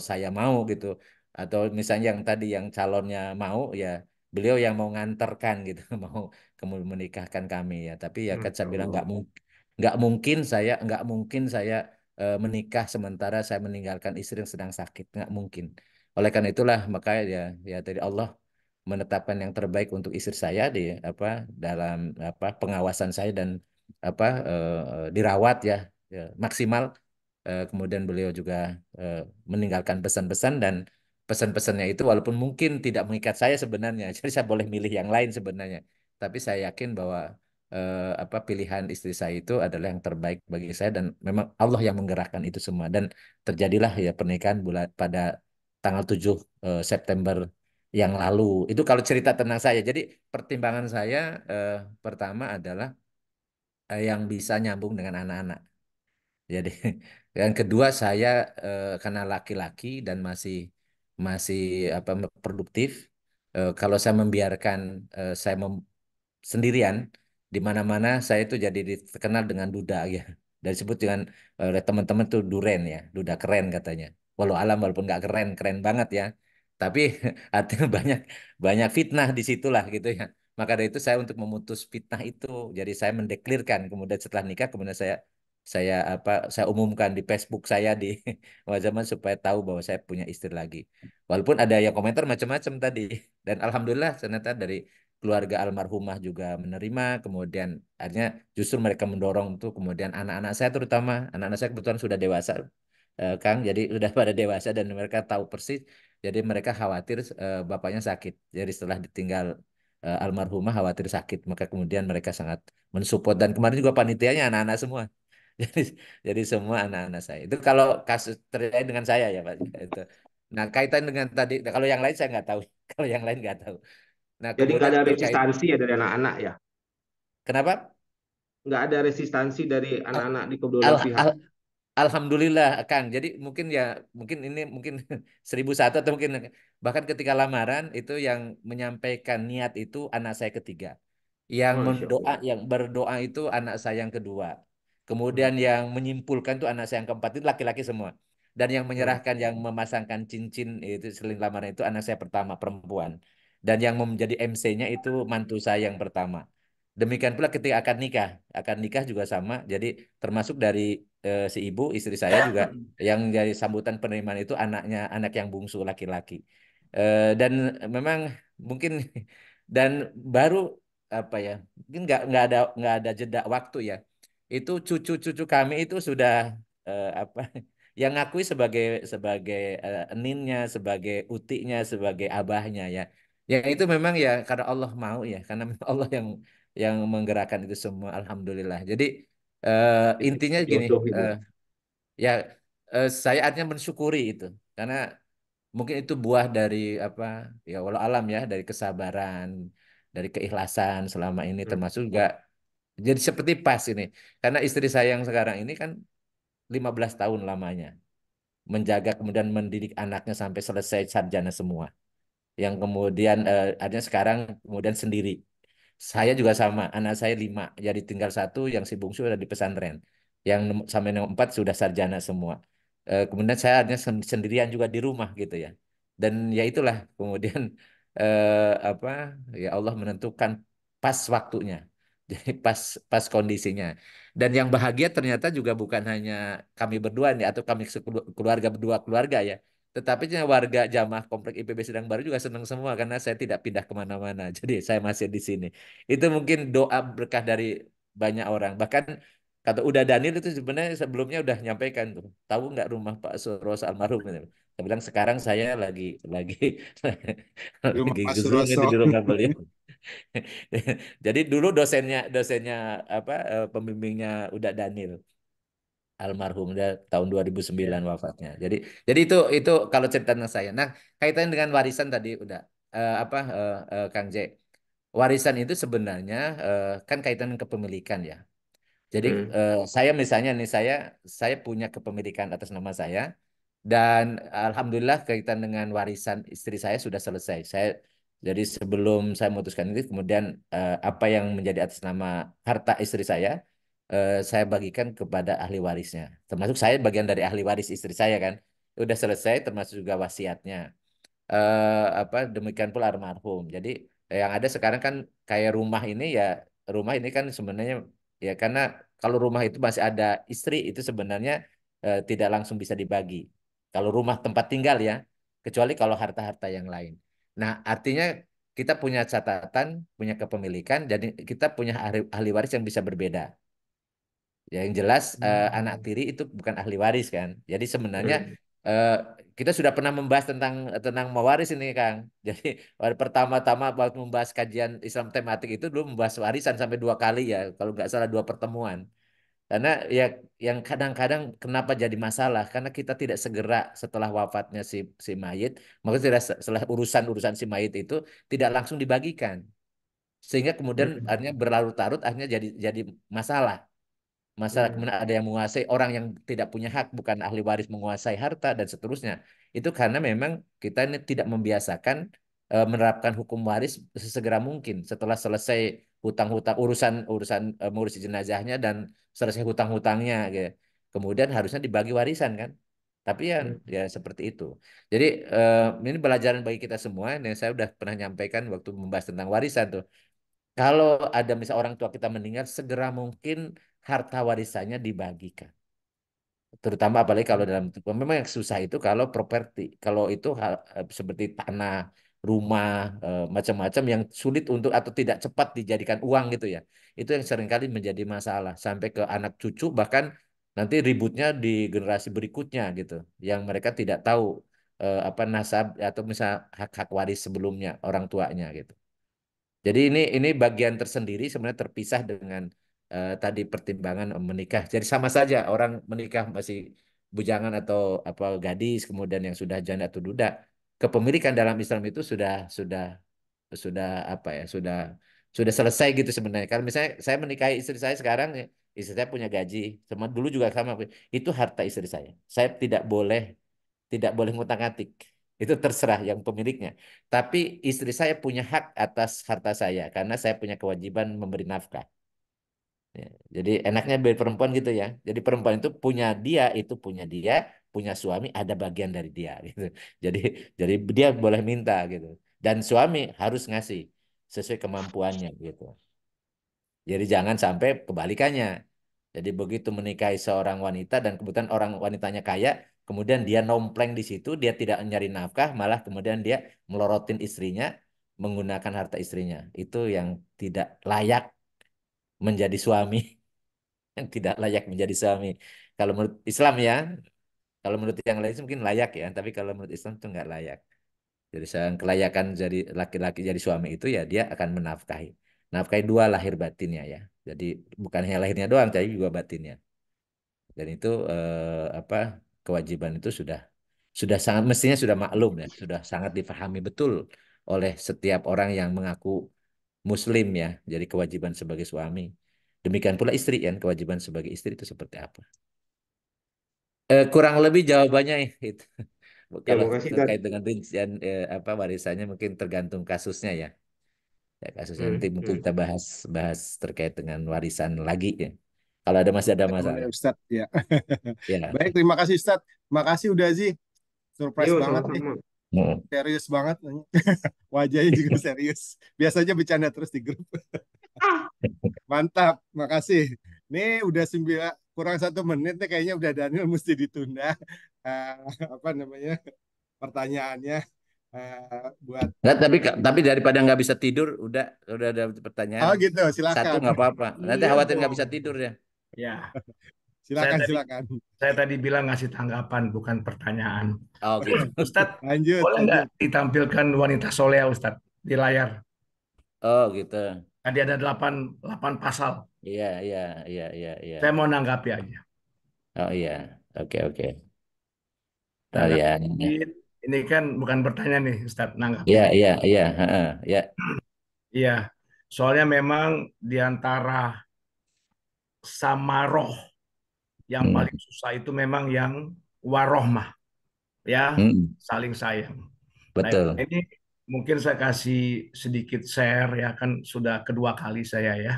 saya mau gitu atau misalnya yang tadi yang calonnya mau ya beliau yang mau nganterkan gitu mau kemudian menikahkan kami ya tapi ya kan Masya saya bilang Allah. nggak mungkin saya menikah sementara saya meninggalkan istri yang sedang sakit nggak mungkin oleh karena itulah maka ya dari Allah menetapkan yang terbaik untuk istri saya dalam pengawasan saya dan dirawat ya maksimal. Kemudian beliau juga eh, meninggalkan pesan-pesan dan pesan-pesannya itu walaupun mungkin tidak mengikat saya sebenarnya, jadi saya boleh milih yang lain sebenarnya. Tapi saya yakin bahwa pilihan istri saya itu adalah yang terbaik bagi saya dan memang Allah yang menggerakkan itu semua dan terjadilah ya pernikahan pada tanggal 7 September yang lalu. Itu kalau cerita tentang saya. Jadi pertimbangan saya pertama adalah yang bisa nyambung dengan anak-anak. Jadi yang kedua saya karena laki-laki dan masih masih produktif. Kalau saya membiarkan saya sendirian di mana-mana saya itu jadi terkenal dengan duda ya. Dan disebut dengan oleh teman-teman tuh duren ya, duda keren katanya. Walau alam walaupun nggak keren, keren banget ya. Tapi artinya banyak banyak fitnah di situlah gitu ya. Maka dari itu saya untuk memutus fitnah itu, jadi saya mendeklirkan. Kemudian setelah nikah, kemudian saya umumkan di Facebook saya di zaman supaya tahu bahwa saya punya istri lagi. Walaupun ada yang komentar macam-macam tadi. Dan alhamdulillah ternyata dari keluarga almarhumah juga menerima, kemudian akhirnya justru mereka mendorong tuh kemudian anak-anak saya terutama, anak-anak saya kebetulan sudah dewasa, Kang, jadi sudah pada dewasa dan mereka tahu persis, jadi mereka khawatir bapaknya sakit, jadi setelah ditinggal almarhumah khawatir sakit, maka kemudian mereka sangat mensupport dan kemarin juga panitianya anak-anak semua. Jadi, jadi semua anak-anak saya. Itu kalau kasus terkait dengan saya ya Pak. Itu. Nah kaitan dengan tadi, kalau yang lain saya nggak tahu. Kalau yang lain nggak tahu. Nah Jadi nggak kemudian ada terkait resistansi ya dari anak-anak ya? kenapa? Nggak ada resistansi dari Al- anak-anak di kedua belah al- pihak. al- Alhamdulillah, Kang. Jadi mungkin ya, mungkin ini mungkin 1001 atau mungkin bahkan ketika lamaran itu yang menyampaikan niat itu anak saya ketiga. Yang Masya mendoa, Allah. yang berdoa itu anak saya yang kedua. Hmm, Kemudian yang menyimpulkan itu anak saya yang keempat itu laki-laki semua. Dan yang hmm, menyerahkan, yang memasangkan cincin itu seling lamaran itu anak saya pertama perempuan. Dan yang menjadi MC-nya itu mantu saya yang pertama. Demikian pula ketika akad nikah juga sama. Jadi termasuk dari si ibu, istri saya juga yang dari sambutan penerimaan itu anaknya, anak yang bungsu laki-laki. Dan memang mungkin dan baru apa ya, mungkin nggak ada jeda waktu ya. Itu cucu-cucu kami itu sudah apa yang ngakui sebagai sebagai eninnya, sebagai utiknya, sebagai abahnya ya. Ya itu memang ya karena Allah mau ya, karena memang Allah yang menggerakkan itu semua. Alhamdulillah. Jadi intinya gini, jodoh itu. ya saya artinya mensyukuri itu, karena mungkin itu buah dari apa ya walau alam ya, dari kesabaran, dari keikhlasan selama ini, Hmm, termasuk juga jadi seperti pas ini, karena istri saya yang sekarang ini kan 15 tahun lamanya menjaga kemudian mendidik anaknya sampai selesai sarjana semua, yang kemudian artinya sekarang kemudian sendiri. Saya juga sama, anak saya 5, jadi tinggal satu yang si bungsu ada di pesantren. Yang sampai nomor 4 sudah sarjana semua. Kemudian saya hanya sendirian juga di rumah gitu ya. Dan ya itulah kemudian apa ya Allah menentukan pas waktunya. Jadi pas pas kondisinya. Dan yang bahagia ternyata juga bukan hanya kami berdua nih atau kami keluarga berdua keluarga ya. Tetapi warga jamaah Komplek IPB Sedang Baru juga senang semua karena saya tidak pindah kemana-mana. Jadi saya masih di sini. Itu mungkin doa berkah dari banyak orang. Bahkan kata udah Daniel itu sebenarnya sebelumnya udah nyampaikan tuh. Tahu nggak rumah Pak Suros almarhum? Saya bilang sekarang saya lagi Di rumah lagi Pak gezung itu Suroso. di rumah beliau. Jadi dulu dosennya dosennya apa pembimbingnya udah Daniel almarhum, dia tahun 2009 ya. wafatnya. Jadi itu kalau cerita tentang saya. Nah, kaitannya dengan warisan tadi udah apa Kang J. Warisan itu sebenarnya kan kaitan dengan kepemilikan ya. Jadi Hmm, saya misalnya nih saya punya kepemilikan atas nama saya dan alhamdulillah kaitan dengan warisan istri saya sudah selesai. Jadi sebelum saya memutuskan itu kemudian apa yang menjadi atas nama harta istri saya bagikan kepada ahli warisnya. Termasuk saya bagian dari ahli waris istri saya kan. Udah selesai termasuk juga wasiatnya apa demikian pula almarhum. Jadi yang ada sekarang kan kayak rumah ini kan sebenarnya ya karena kalau rumah itu masih ada istri itu sebenarnya tidak langsung bisa dibagi. Kalau rumah tempat tinggal ya, kecuali kalau harta-harta yang lain. Nah, artinya kita punya catatan, punya kepemilikan, jadi kita punya ahli waris yang bisa berbeda. Ya, yang jelas anak tiri itu bukan ahli waris kan. Jadi sebenarnya hmm, eh, kita sudah pernah membahas tentang mewaris ini Kang. Jadi pertama-tama waktu membahas kajian Islam tematik itu dulu membahas warisan sampai 2 kali ya, kalau nggak salah 2 pertemuan. Karena ya yang kadang-kadang kenapa jadi masalah karena kita tidak segera setelah wafatnya si mayit, maka tidak setelah urusan-urusan si mayit itu tidak langsung dibagikan. Sehingga kemudian hmm, akhirnya berlarut-larut akhirnya jadi masalah. Masalah hmm, kemudian ada yang menguasai, orang yang tidak punya hak, bukan ahli waris menguasai harta dan seterusnya. Itu karena memang kita ini tidak membiasakan menerapkan hukum waris sesegera mungkin setelah selesai hutang-hutang urusan mengurusi jenazahnya dan selesai hutang-hutangnya gitu. Kemudian harusnya dibagi warisan kan. Tapi ya hmm, ya seperti itu. Jadi ini pelajaran bagi kita semua yang saya udah pernah nyampaikan waktu membahas tentang warisan tuh. Kalau ada misal orang tua kita meninggal, segera mungkin harta warisannya dibagikan. Terutama apalagi kalau dalam memang yang susah itu kalau properti. Kalau itu seperti tanah, rumah, macam-macam yang sulit untuk atau tidak cepat dijadikan uang gitu ya. Itu yang seringkali menjadi masalah sampai ke anak cucu bahkan nanti ributnya di generasi berikutnya gitu. Yang mereka tidak tahu apa nasab atau misal hak-hak waris sebelumnya orang tuanya gitu. Jadi ini bagian tersendiri sebenarnya terpisah dengan tadi pertimbangan menikah. Jadi sama saja orang menikah masih bujangan atau apa gadis kemudian yang sudah janda atau duda, kepemilikan dalam Islam itu sudah apa ya sudah selesai gitu sebenarnya. Kalau misalnya saya menikahi istri saya sekarang ya, Istri saya punya gaji, sama dulu juga sama. Itu harta istri saya. Saya tidak boleh ngutak-ngatik. Itu terserah yang pemiliknya. Tapi istri saya punya hak atas harta saya karena saya punya kewajiban memberi nafkah. Ya, jadi enaknya bagi perempuan gitu ya. Jadi perempuan itu punya dia, punya suami ada bagian dari dia gitu. Jadi jadi dia boleh minta gitu. Dan suami harus ngasih sesuai kemampuannya gitu. Jadi jangan sampai kebalikannya. Jadi begitu menikahi seorang wanita dan kebetulan orang wanitanya kaya, kemudian dia nompleng di situ, dia tidak nyari nafkah, malah kemudian dia melorotin istrinya, menggunakan harta istrinya. Itu yang tidak layak menjadi suami, yang tidak layak menjadi suami. Kalau menurut Islam ya, kalau menurut yang lain sih mungkin layak ya, tapi kalau menurut Islam itu nggak layak. Jadi sayang kelayakan jadi laki-laki jadi suami itu ya dia akan menafkahi. Nafkahi dua lahir batinnya ya. Jadi bukan hanya lahirnya doang, tapi juga batinnya. Dan itu apa kewajiban itu sudah sangat mestinya sudah maklum ya, sudah sangat difahami betul oleh setiap orang yang mengaku Muslim ya. Jadi kewajiban sebagai suami. Demikian pula istri kan, kewajiban sebagai istri itu seperti apa? Kurang lebih jawabannya itu. Ya, Kalau makasih Ustaz. terkait dengan rincian apa warisannya mungkin tergantung kasusnya ya. Ya, kasusnya nanti mungkin kita bahas bahas terkait dengan warisan lagi ya. Kalau masih ada Boleh masalah. Ustadz ya. Ya. Baik, terima kasih Ustadz. Makasih udah sih. Surprise Yuk, banget nih. sama-sama. Hmm. Serius banget. Wajahnya juga serius. Biasanya bercanda terus di grup. Mantap, makasih. Nih udah kurang 1 menit nih kayaknya udah Daniel mesti ditunda. Eh, apa namanya pertanyaannya buat Nggak, tapi daripada nggak bisa tidur, udah ada pertanyaan gitu satu silakan nggak apa-apa. Nanti Iya khawatir nggak dong. bisa tidur ya. Ya, saya silakan tadi silakan saya tadi bilang ngasih tanggapan bukan pertanyaan. Oh gitu. Ustadz, lanjut boleh nggak lanjut ditampilkan wanita soleh Ustadz di layar? Oh gitu. Tadi ada 8 pasal. Iya iya iya iya iya. Saya mau nanggapi aja. Oh iya. Oke oke. Oh Nanggapi. iya. Ini kan bukan bertanya nih Ustadz, nanggapi. Iya iya iya. Heeh, ya. Iya, soalnya memang di antara samaroh yang Hmm, paling susah itu memang yang warohmah, ya, hmm, saling sayang. Nah, betul. ini mungkin saya kasih sedikit share ya, kan sudah kedua kali saya ya,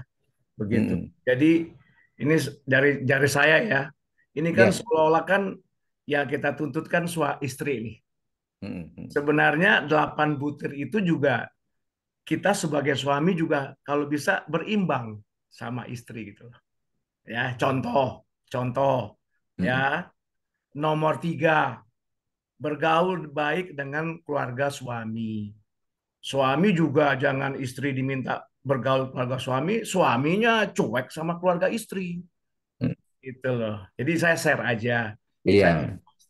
begitu. Hmm, Jadi ini dari saya ya, ini kan ya. seolah-olah kan yang kita tuntutkan istri ini. Hmm, hmm, Sebenarnya 8 butir itu juga kita sebagai suami juga kalau bisa berimbang sama istri gitu loh. Ya, contoh ya, hmm, nomor 3, bergaul baik dengan keluarga suami. Suami juga jangan istri diminta bergaul keluarga suami, suaminya cuek sama keluarga istri. hmm. Gitu loh. Jadi saya share aja. Saya Iya.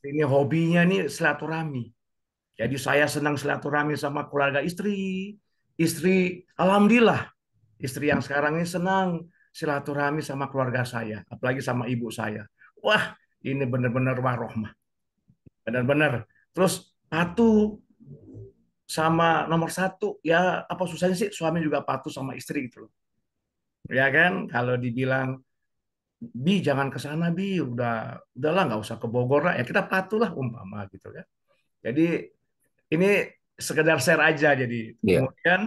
ini hobinya nih silaturahmi. Jadi saya senang silaturahmi sama keluarga istri. Istri, alhamdulillah, istri yang sekarang ini senang silaturahmi sama keluarga saya, apalagi sama ibu saya. Wah, ini benar-benar warohmah, benar-benar. Terus patuh sama nomor 1, ya apa susahnya sih suami juga patuh sama istri gitu loh. Ya kan, kalau dibilang Bi jangan ke sana Bi, udahlah nggak usah ke Bogor lah, ya kita patuh lah umpama gitu kan. Jadi ini sekedar share aja. Jadi Iya. kemudian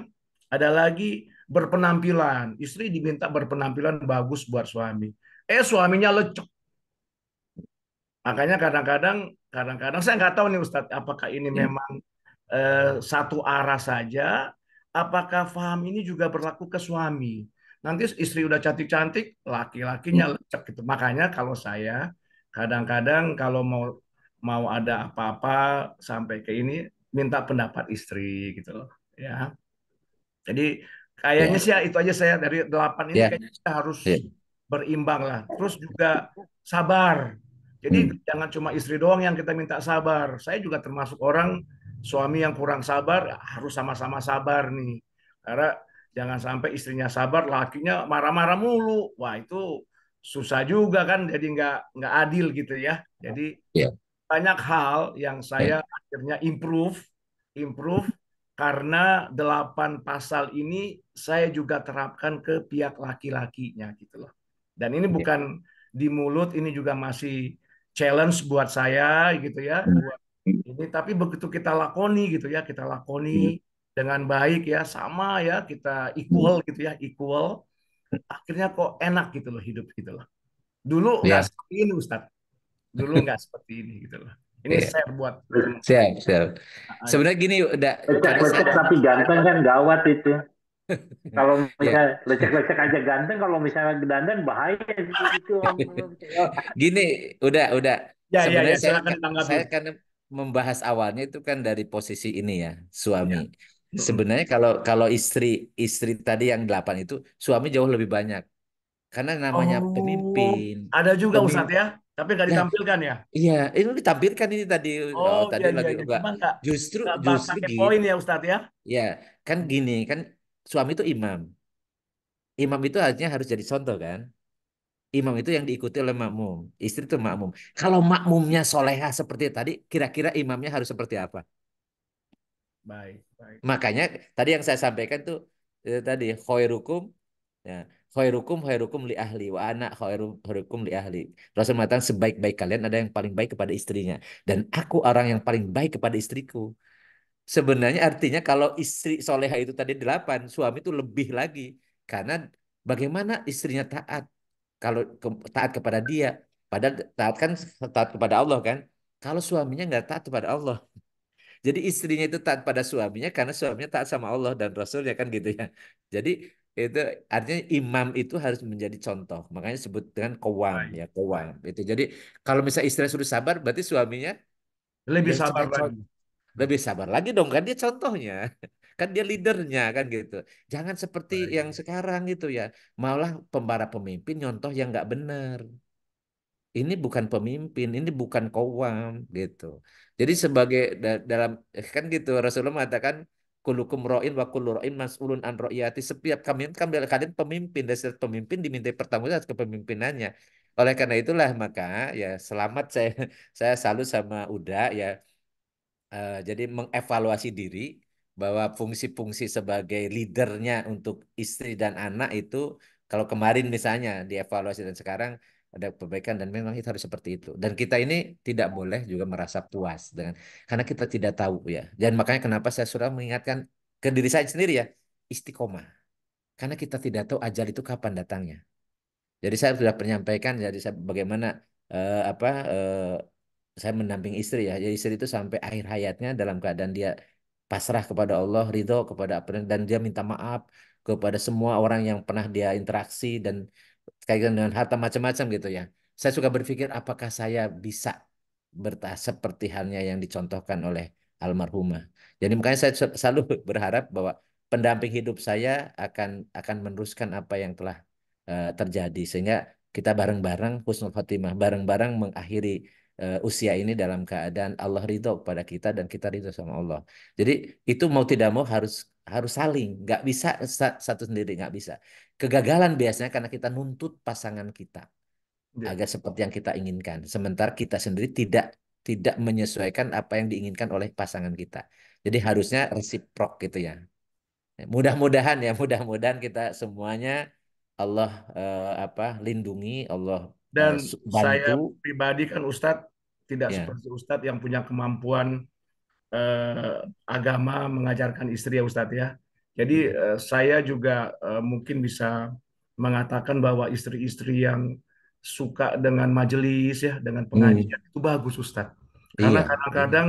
ada lagi berpenampilan. Istri diminta berpenampilan bagus buat suami. Suaminya lecek. Makanya kadang-kadang saya nggak tahu nih Ustadz, apakah ini Hmm, memang satu arah saja, apakah paham ini juga berlaku ke suami. Nanti istri udah cantik-cantik, laki-lakinya hmm, lecek gitu. Makanya kalau saya kadang-kadang kalau mau mau ada apa-apa sampai ke ini minta pendapat istri gitu loh. Ya. Jadi kayaknya iya. sih ya, itu aja saya dari 8 ini Iya. kayaknya kita harus Iya. berimbang lah. Terus juga sabar. Jadi Hmm, jangan cuma istri doang yang kita minta sabar. Saya juga termasuk orang suami yang kurang sabar, harus sama-sama sabar nih. Karena jangan sampai istrinya sabar, lakinya marah-marah mulu. Wah, itu susah juga kan, jadi nggak adil gitu ya. Jadi iya. banyak hal yang Iya. saya akhirnya improve karena 8 pasal ini saya juga terapkan ke pihak laki-lakinya gitu loh. Dan ini bukan di mulut, ini juga masih challenge buat saya gitu ya, buat ini. Tapi begitu kita lakoni gitu ya, kita lakoni dengan baik ya, sama ya, kita equal gitu ya, equal. Akhirnya kok enak gitu loh hidup gitu loh. Dulu nggak Ya, seperti ini Ustadz. Dulu nggak seperti ini gitu loh. Ini ya. share buat teman. Siap, siap. Sebenarnya gini, udah karena saya Lecek-lecek tapi ganteng kan gawat itu. Kalau ya misalnya lecek-lecek aja ganteng, kalau misalnya dandan bahaya itu. gini, udah. Ya, ya, ya, Sebenarnya silakan ditanggapi. saya kan membahas awalnya itu kan dari posisi ini ya, suami. Ya. Mm-mm. Sebenarnya kalau kalau istri tadi yang 8 itu suami jauh lebih banyak. Karena namanya Oh, pemimpin. ada juga Ustadz Pemimpin. ya, tapi nggak Ya, ditampilkan ya. iya, ini ditampilkan ini tadi. Oh, Oh, iya, tadi iya, lagi iya. enggak. Cuma nggak Justru nggak justru pakai gitu. poin ya Ustadz ya. Ya, kan gini, kan suami itu imam. Imam itu artinya harus jadi contoh kan. Imam itu yang diikuti oleh makmum. Istri itu makmum. Kalau makmumnya soleha seperti tadi, kira-kira imamnya harus seperti apa? Baik, baik. Makanya tadi yang saya sampaikan tuh tadi khairukum ya khairukum li ahli wa ana khairukum li ahli. Rasul mengatakan sebaik-baik kalian ada yang paling baik kepada istrinya dan aku orang yang paling baik kepada istriku. Sebenarnya artinya kalau istri soleha itu tadi 8, suami itu lebih lagi karena bagaimana istrinya taat kalau taat kepada dia, padahal taat kan taat kepada Allah kan. Kalau suaminya nggak taat kepada Allah, jadi istrinya itu taat pada suaminya karena suaminya taat sama Allah dan Rasulnya kan gitu ya. Jadi itu artinya imam itu harus menjadi contoh. Makanya disebut dengan kowam Baik, ya baik. kowam. Itu jadi kalau misalnya istri sudah sabar, berarti suaminya Lebih ya sabar sudah lagi. lebih sabar lagi dong kan dia contohnya. Kan dia leadernya kan gitu. Jangan seperti Baik. yang sekarang gitu ya. Malah para pemimpin nyontoh yang nggak benar. Ini bukan pemimpin, ini bukan kowam gitu. Jadi sebagai dalam kan gitu Rasulullah mengatakan kulukum ro'in wa kullu ro'in mas'ulun an ro'iyati. Setiap kalian pemimpin dan setiap pemimpin dimintai pertanggungjawaban atas kepemimpinannya. Oleh karena itulah maka ya selamat saya salut sama Uda ya. Jadi mengevaluasi diri bahwa fungsi-fungsi sebagai leadernya untuk istri dan anak itu kalau kemarin misalnya dievaluasi dan sekarang ada perbaikan dan memang itu harus seperti itu. Dan kita ini tidak boleh juga merasa puas dengan karena kita tidak tahu ya. Dan makanya kenapa saya sudah mengingatkan ke diri saya sendiri ya, istiqomah. Karena kita tidak tahu ajal itu kapan datangnya. Jadi saya sudah menyampaikan jadi bagaimana apa saya mendamping istri ya. Jadi istri itu sampai akhir hayatnya dalam keadaan dia pasrah kepada Allah, ridho kepada apa dan dia minta maaf kepada semua orang yang pernah dia interaksi dan kaitan dengan harta macam-macam gitu ya. Saya suka berpikir apakah saya bisa seperti halnya yang dicontohkan oleh almarhumah. Jadi makanya saya selalu berharap bahwa pendamping hidup saya akan meneruskan apa yang telah terjadi sehingga kita bareng-bareng husnul khotimah, bareng-bareng mengakhiri usia ini dalam keadaan Allah ridho kepada kita dan kita ridho sama Allah. Jadi itu mau tidak mau harus harus saling, nggak bisa satu sendiri nggak bisa. Kegagalan biasanya karena kita nuntut pasangan kita Ya. agar seperti yang kita inginkan, sementara kita sendiri tidak tidak menyesuaikan apa yang diinginkan oleh pasangan kita. Jadi harusnya resiprok gitu ya. Mudah-mudahan ya, mudah-mudahan kita semuanya Allah lindungi, Allah Dan bantu saya pribadi kan Ustadz tidak ya. seperti Ustadz yang punya kemampuan eh, agama mengajarkan istri ya Ustadz ya. Jadi Hmm. saya juga mungkin bisa mengatakan bahwa istri-istri yang suka dengan majelis ya, dengan Hmm. pengajian itu bagus Ustadz. Karena Iya, iya. kadang-kadang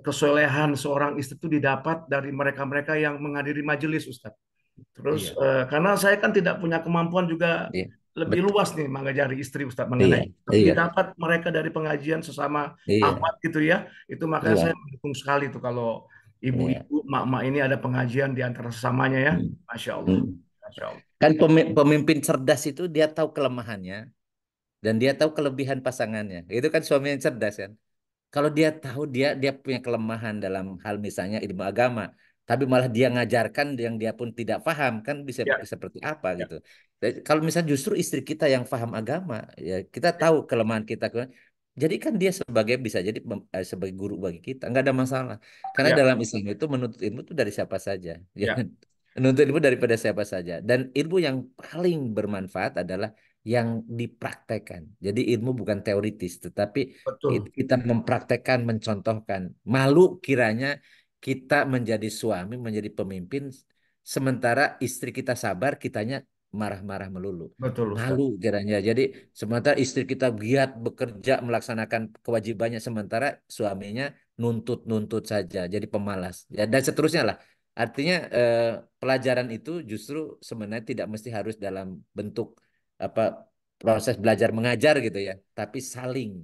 kesolehan seorang istri itu didapat dari mereka-mereka yang menghadiri majelis Ustadz. Terus Iya, karena saya kan tidak punya kemampuan juga iya. lebih Betul. luas nih mengajari istri Ustadz Iya, mengenai itu. Tapi iya, didapat mereka dari pengajian sesama iya, amat gitu ya. Itu makanya saya iya, mendukung sekali tuh kalau iya. ibu-ibu, mak-mak ini ada pengajian di antara sesamanya ya. Hmm. Masya Allah. Hmm. Masya Allah. Kan pemimpin cerdas itu dia tahu kelemahannya dan dia tahu kelebihan pasangannya. Itu kan suami yang cerdas kan. Kalau dia tahu dia punya kelemahan dalam hal misalnya ilmu agama, tapi malah dia ngajarkan yang dia pun tidak paham, kan bisa Ya, seperti apa ya, gitu. Kalau misalnya justru istri kita yang paham agama, ya kita tahu kelemahan kita. Jadi kan dia sebagai bisa jadi sebagai guru bagi kita, nggak ada masalah. Karena ya, dalam Islam itu menuntut ilmu itu dari siapa saja, ya. ya. Menuntut ilmu daripada siapa saja. Dan ilmu yang paling bermanfaat adalah yang dipraktekkan. Jadi ilmu bukan teoritis, tetapi Betul. kita mempraktekkan, mencontohkan. Malu kiranya kita menjadi suami, menjadi pemimpin, sementara istri kita sabar, kitanya marah-marah melulu. Betul, Ustaz. Malu kiranya. Jadi sementara istri kita giat bekerja melaksanakan kewajibannya, sementara suaminya nuntut-nuntut saja, jadi pemalas. Ya, dan seterusnya lah. Artinya pelajaran itu justru sebenarnya tidak mesti harus dalam bentuk apa proses belajar mengajar gitu ya, tapi saling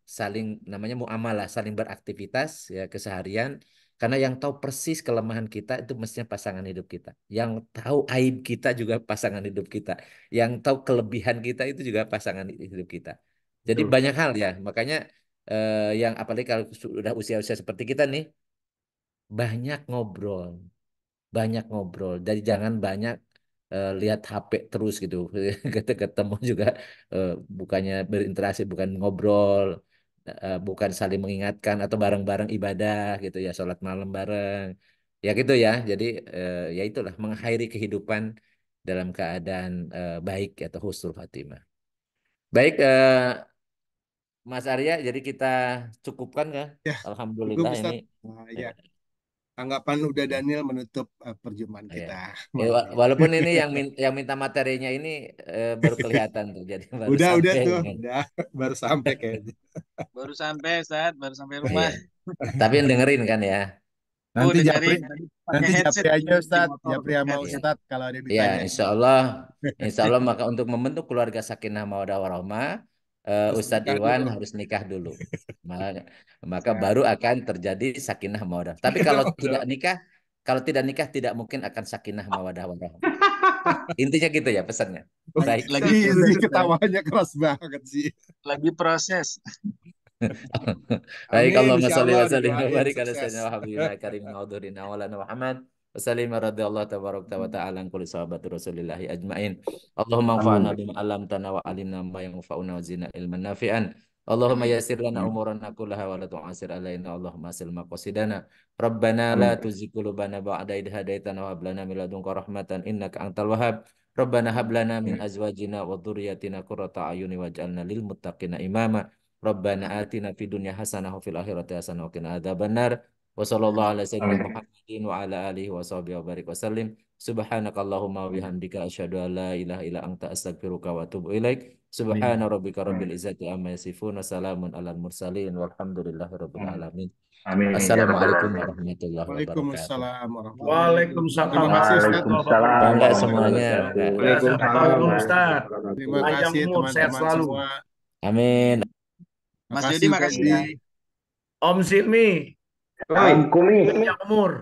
saling namanya muamalah, saling beraktivitas ya keseharian. Karena yang tahu persis kelemahan kita itu mestinya pasangan hidup kita. Yang tahu aib kita juga pasangan hidup kita. Yang tahu kelebihan kita itu juga pasangan hidup kita. Jadi Betul. banyak hal ya. Makanya yang apalagi kalau sudah usia-usia seperti kita nih, banyak ngobrol, banyak ngobrol. Jadi jangan banyak lihat HP terus gitu. Ketemu juga eh, bukannya berinteraksi, bukan ngobrol, bukan saling mengingatkan atau bareng-bareng ibadah gitu ya, sholat malam bareng. Ya gitu ya. Jadi ya itulah mengakhiri kehidupan dalam keadaan baik atau husnul khatimah. Baik, Mas Arya, jadi kita cukupkan ya. Ya, cukup Alhamdulillah ini. Ustadz. Nah, ya, eh, tanggapan udah Daniel menutup perjumpaan Ya. kita malam ini. Walaupun ini yang minta materinya ini baru kelihatan tuh, jadi baru Udah sampai. tuh, udah baru sampai kayaknya. Baru sampai, Ustaz, baru sampai Iya. rumah. Tapi yang dengerin kan ya. Oh, Nanti Japri, dengerin tadi pakai nanti headset Japri di, aja di Ustadz, motor Japri pakai sama Iya. headset. Ustadz kalau ada yang Ya, ditanyain. insya Allah maka untuk membentuk keluarga sakinah mawaddah warahmah, Harus Ustadz nikah Iwan dulu. harus nikah dulu. Maka, maka Siap. baru akan terjadi sakinah mawaddah. Tapi kalau tidak nikah tidak mungkin akan sakinah mawaddah warahmah. Intinya gitu ya pesannya. Baik. Lagi Sedih sih, proses, Ustaz. ketawanya keras banget sih. Lagi proses. Baik, Amin, Allahumma insya sholli Allah wa sallim wa didoain barik ala sukses. sayyidina wa habibina karim naudhurina wa lana Muhammad wa sallim radhiyallahu tabarak wa ta'ala an kulli sahabati rasulillahi ajmain. Allahumma anfa'na Amin. bima 'allamtana wa 'allimna ma yanfa'una wa zidna ilman nafi'an. Allahumma Amin. yassir lana umurana kullaha wa la tu'assir alaina. Allahumma asil maqasidana. Rabbana la Amin. tuzigh qulubana ba'da idh hadaitana wa hab lana min ladunka rahmatan innaka antal wahhab. Rabbana hab lana min azwajina wa dhurriyyatina qurrata a'yuni waj'alna lil muttaqina imama. Rabbana atina fid dunya hasanah wa fil akhirati hasanah wa qina adzabannar. Wa sallallahu ala sayyidina Amin. Muhammadin wa ala alihi wa sahbihi wa barik wa sallim. Subhanakallahumma wa bihamdika asyhadu an la ilaha illa anta astaghfiruka wa atubu ilaik. Subhana rabbika rabbil izzati amma yasifun wa salamun alal mursalin walhamdulillahi rabbil alamin. Amin. Ya Rabbal Assalamualaikum Alamin. warahmatullahi wabarakatuh. Waalaikumsalam warahmatullahi wabarakatuh. Waalaikumsalam Terima kasih Ustadz. warahmatullahi Waalaikumsalam Bangga wabarakatuh. semuanya. warahmatullahi Bangga. Ya, sehat Waalaikumsalam selalu warahmatullahi Ustaz. wabarakatuh. Terima Panjang kasih umur, sehat teman-teman selalu. semua. Amin. Terima Mas kasih Yudi, makasih Febri. ya. Om Silmi, Oi, Om Kumi. panjang umur.